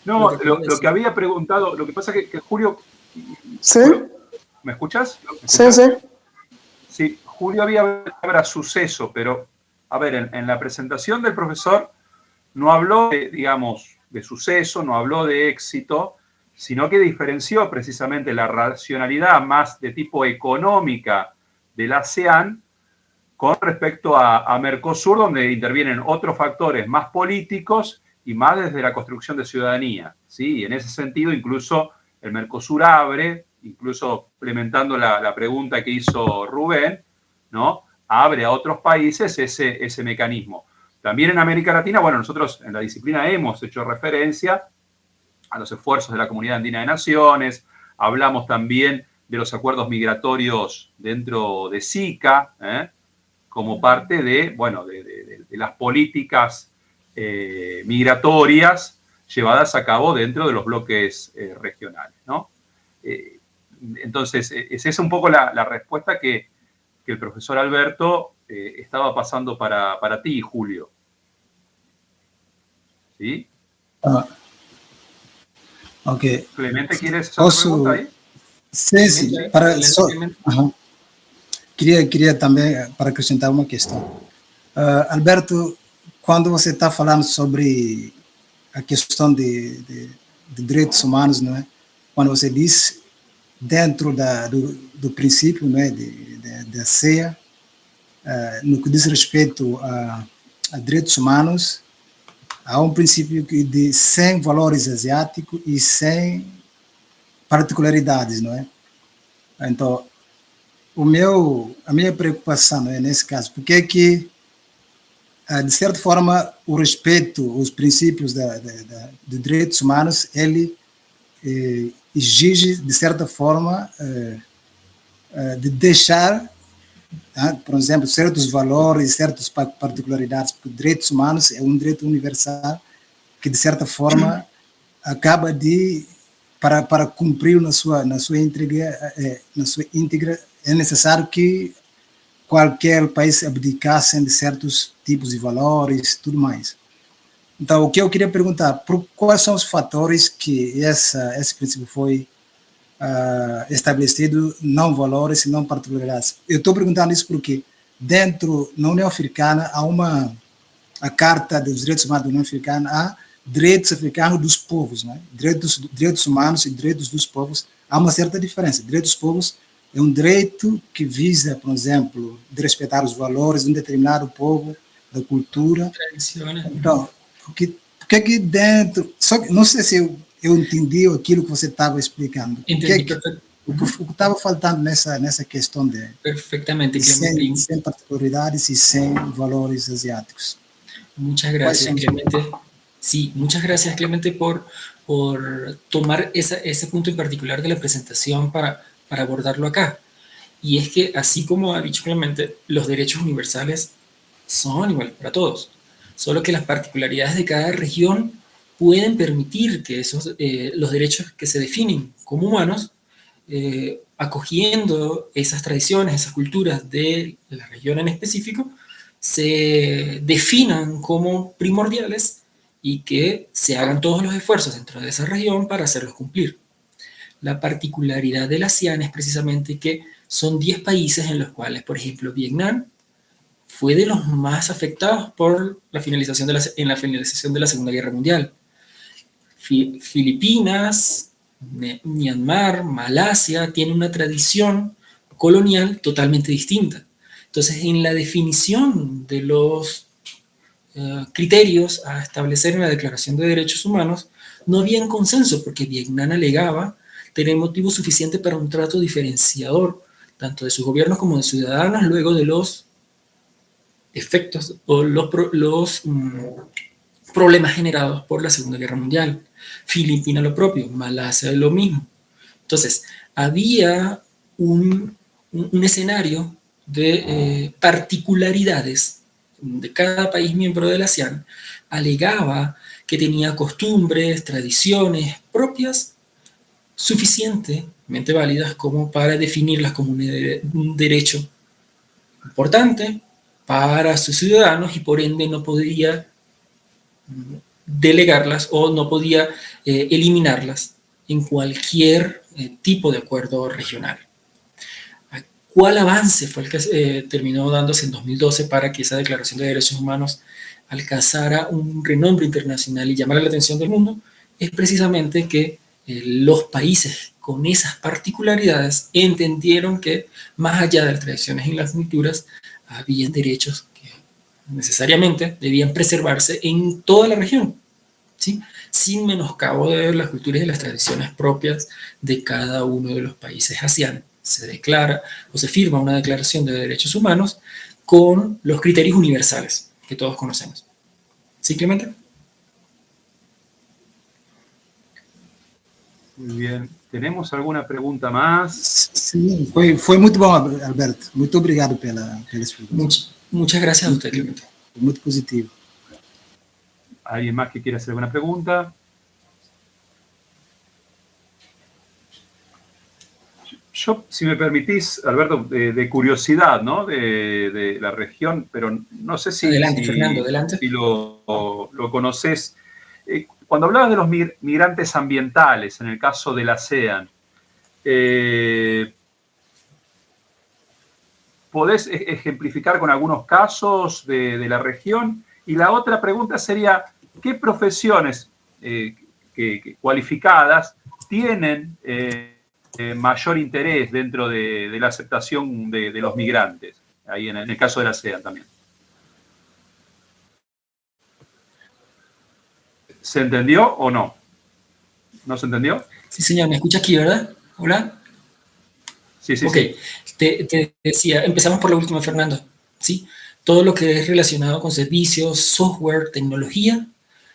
No, lo que había preguntado, lo que pasa es que Julio... ¿Sí? ¿Me escuchas? Sí. Sí, Julio había hablado de la palabra suceso, pero, a ver, en la presentación del profesor no habló de suceso, no habló de éxito, sino que diferenció precisamente la racionalidad más de tipo económica del ASEAN con respecto a Mercosur, donde intervienen otros factores más políticos y más desde la construcción de ciudadanía. ¿Sí? Y en ese sentido, incluso el Mercosur abre, incluso implementando la pregunta que hizo Rubén, ¿no? Abre a otros países ese mecanismo. También en América Latina, bueno, nosotros en la disciplina hemos hecho referencia a los esfuerzos de la Comunidad Andina de Naciones, hablamos también de los acuerdos migratorios dentro de SICA, como parte de las políticas migratorias llevadas a cabo dentro de los bloques regionales, ¿no? Entonces, es esa un poco la respuesta que el profesor Alberto estaba pasando para ti, Julio. ¿Sí? Ok. Clemente, ¿quieres hacer una pregunta ahí? Sí. Queria também para acrescentar uma questão. Alberto, quando você está falando sobre a questão de direitos humanos, não é? Quando você diz dentro do princípio, não é, da CEA, no que diz respeito a direitos humanos, há um princípio de 100 valores asiáticos e 100 particularidades, não é? Então, a minha preocupação, não é, nesse caso, porque é que, de certa forma, o respeito aos princípios de direitos humanos, ele exige, de certa forma, de deixar, por exemplo, certos valores, certas particularidades, porque direitos humanos é um direito universal que, de certa forma, acaba de, para cumprir na sua íntegra, é necessário que qualquer país abdicasse de certos tipos de valores, tudo mais. Então, o que eu queria perguntar, quais são os fatores que esse princípio foi estabelecido não valores e não particularidades. Eu estou perguntando isso porque dentro, na União Africana, há a Carta dos Direitos Humanos da União Africana, há direitos africanos dos povos, né? Direitos humanos e direitos dos povos, há uma certa diferença. Direitos dos povos é um direito que visa, por exemplo, de respeitar os valores de um determinado povo, da cultura. Então, porque aqui dentro, só que não sei se eu entendi aquilo que você estava explicando. Entendi, o que estava faltando nessa questão de perfectamente, sem particularidades y sin valores asiáticos. Muchas gracias, Clemente. Sí, muchas gracias, Clemente, por tomar ese punto en particular de la presentación para abordarlo acá. Y es que, así como ha dicho Clemente, los derechos universales son iguales para todos, solo que las particularidades de cada región pueden permitir que los derechos que se definen como humanos, acogiendo esas tradiciones, esas culturas de la región en específico, se definan como primordiales y que se hagan todos los esfuerzos dentro de esa región para hacerlos cumplir. La particularidad de la ASEAN es precisamente que son 10 países en los cuales, por ejemplo, Vietnam fue de los más afectados por la finalización de la Segunda Guerra Mundial. Filipinas, Myanmar, Malasia tienen una tradición colonial totalmente distinta. Entonces, en la definición de los criterios a establecer en la Declaración de Derechos Humanos, no había un consenso porque Vietnam alegaba tener motivo suficiente para un trato diferenciador, tanto de sus gobiernos como de ciudadanos, luego de los efectos o los problemas generados por la Segunda Guerra Mundial. Filipinas lo propio, Malasia lo mismo. Entonces, había un escenario de particularidades de cada país miembro de la ASEAN. Alegaba que tenía costumbres, tradiciones propias suficientemente válidas como para definirlas como un derecho importante para sus ciudadanos y por ende no podía delegarlas o no podía eliminarlas en cualquier tipo de acuerdo regional. ¿Cuál avance fue el que terminó dándose en 2012 para que esa Declaración de Derechos Humanos alcanzara un renombre internacional y llamara la atención del mundo? Es precisamente que los países con esas particularidades entendieron que más allá de las tradiciones y las culturas habían derechos que necesariamente debían preservarse en toda la región, ¿sí? Sin menoscabo de las culturas y las tradiciones propias de cada uno de los países ASEAN. Se declara o se firma una declaración de derechos humanos con los criterios universales que todos conocemos. ¿Sí, Clemente? Muy bien. ¿Tenemos alguna pregunta más? Sí, fue muy bueno, Alberto. Muito obrigado pela explicación. Muchas gracias a usted, Clemente. Muy positivo. ¿Alguien más que quiera hacer alguna pregunta? Yo, si me permitís, Alberto, de curiosidad, ¿no? De la región, pero no sé si, adelante, Fernando, adelante. Si lo conocés. Cuando hablabas de los migrantes ambientales, en el caso de la ASEAN, ¿podés ejemplificar con algunos casos de la región? Y la otra pregunta sería, ¿qué profesiones cualificadas tienen mayor interés dentro de la aceptación de los migrantes, ahí en el caso de la ASEAN también? ¿Se entendió o no? ¿No se entendió? Sí, señor, me escucha aquí, ¿verdad? ¿Hola? Sí, sí, okay. Sí. Te decía, empezamos por la última, Fernando, ¿sí? Todo lo que es relacionado con servicios, software, tecnología,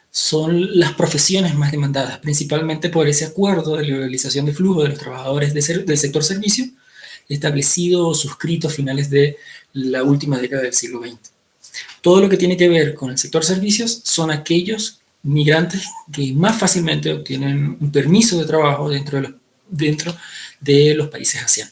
son las profesiones más demandadas, principalmente por ese acuerdo de liberalización de flujo de los trabajadores del sector servicio, establecido o suscrito a finales de la última década del siglo XX. Todo lo que tiene que ver con el sector servicios son aquellos migrantes que más fácilmente obtienen un permiso de trabajo dentro de los países ASEAN.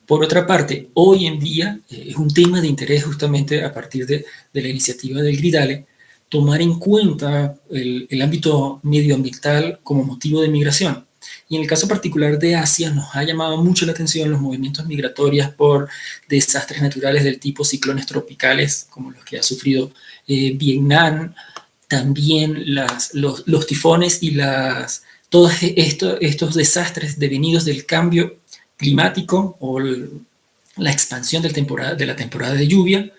Por otra parte, hoy en día es un tema de interés justamente a partir de la iniciativa del GRIDALE, tomar en cuenta el ámbito medioambiental como motivo de migración. Y en el caso particular de Asia, nos ha llamado mucho la atención los movimientos migratorios por desastres naturales del tipo ciclones tropicales, como los que ha sufrido Vietnam, también los tifones y todos estos desastres devenidos del cambio climático o la expansión de la temporada de lluvia.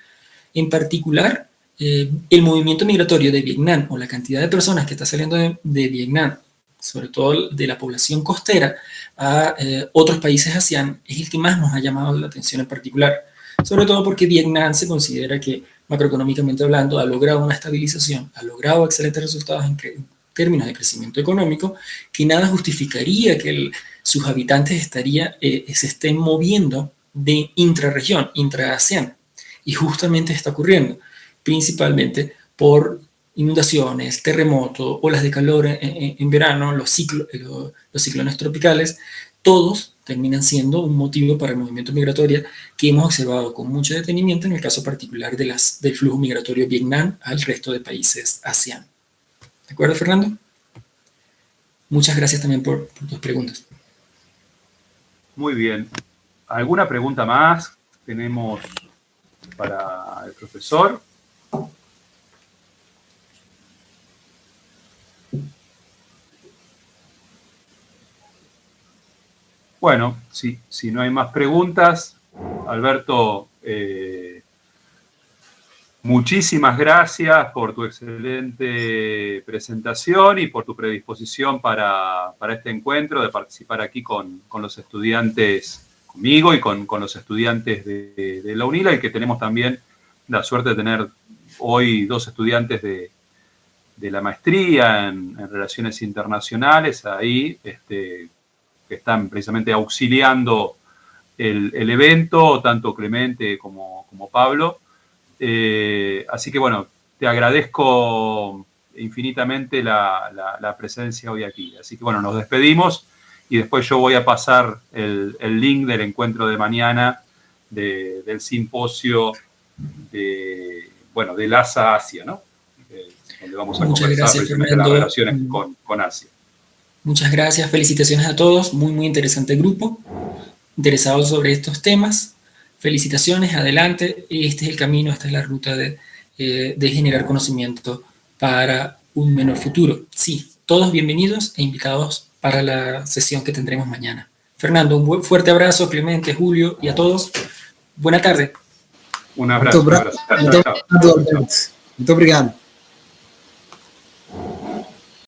En particular, el movimiento migratorio de Vietnam o la cantidad de personas que está saliendo de Vietnam, sobre todo de la población costera, a otros países asiáticos, es el que más nos ha llamado la atención en particular. Sobre todo porque Vietnam se considera que, macroeconómicamente hablando, ha logrado una estabilización, ha logrado excelentes resultados en términos de crecimiento económico, que nada justificaría que sus habitantes se estén moviendo de intrarregión, intra-ASEAN. Y justamente está ocurriendo, principalmente por inundaciones, terremotos, olas de calor en verano, los ciclones tropicales, todos terminan siendo un motivo para el movimiento migratorio que hemos observado con mucho detenimiento en el caso particular del flujo migratorio Vietnam al resto de países ASEAN. ¿De acuerdo, Fernando? Muchas gracias también por tus preguntas. Muy bien. ¿Alguna pregunta más tenemos para el profesor? Bueno, si no hay más preguntas, Alberto, muchísimas gracias por tu excelente presentación y por tu predisposición para este encuentro, de participar aquí con los estudiantes, conmigo y con los estudiantes de la UNILA, y que tenemos también la suerte de tener hoy 2 estudiantes de la maestría en Relaciones Internacionales ahí, que están precisamente auxiliando el evento, tanto Clemente como Pablo. Así que bueno, te agradezco infinitamente la presencia hoy aquí. Así que bueno, nos despedimos y después yo voy a pasar el link del encuentro de mañana del simposio del ASA-Asia, ¿no? Donde vamos a conversar precisamente las relaciones con Asia. Muchas gracias, felicitaciones a todos, muy interesante grupo, interesados sobre estos temas. Felicitaciones, adelante, este es el camino, esta es la ruta de generar conocimiento para un menor futuro. Sí, todos bienvenidos e invitados para la sesión que tendremos mañana. Fernando, un fuerte abrazo, Clemente, Julio y a todos. Buena tarde. Un abrazo. Muito obrigado.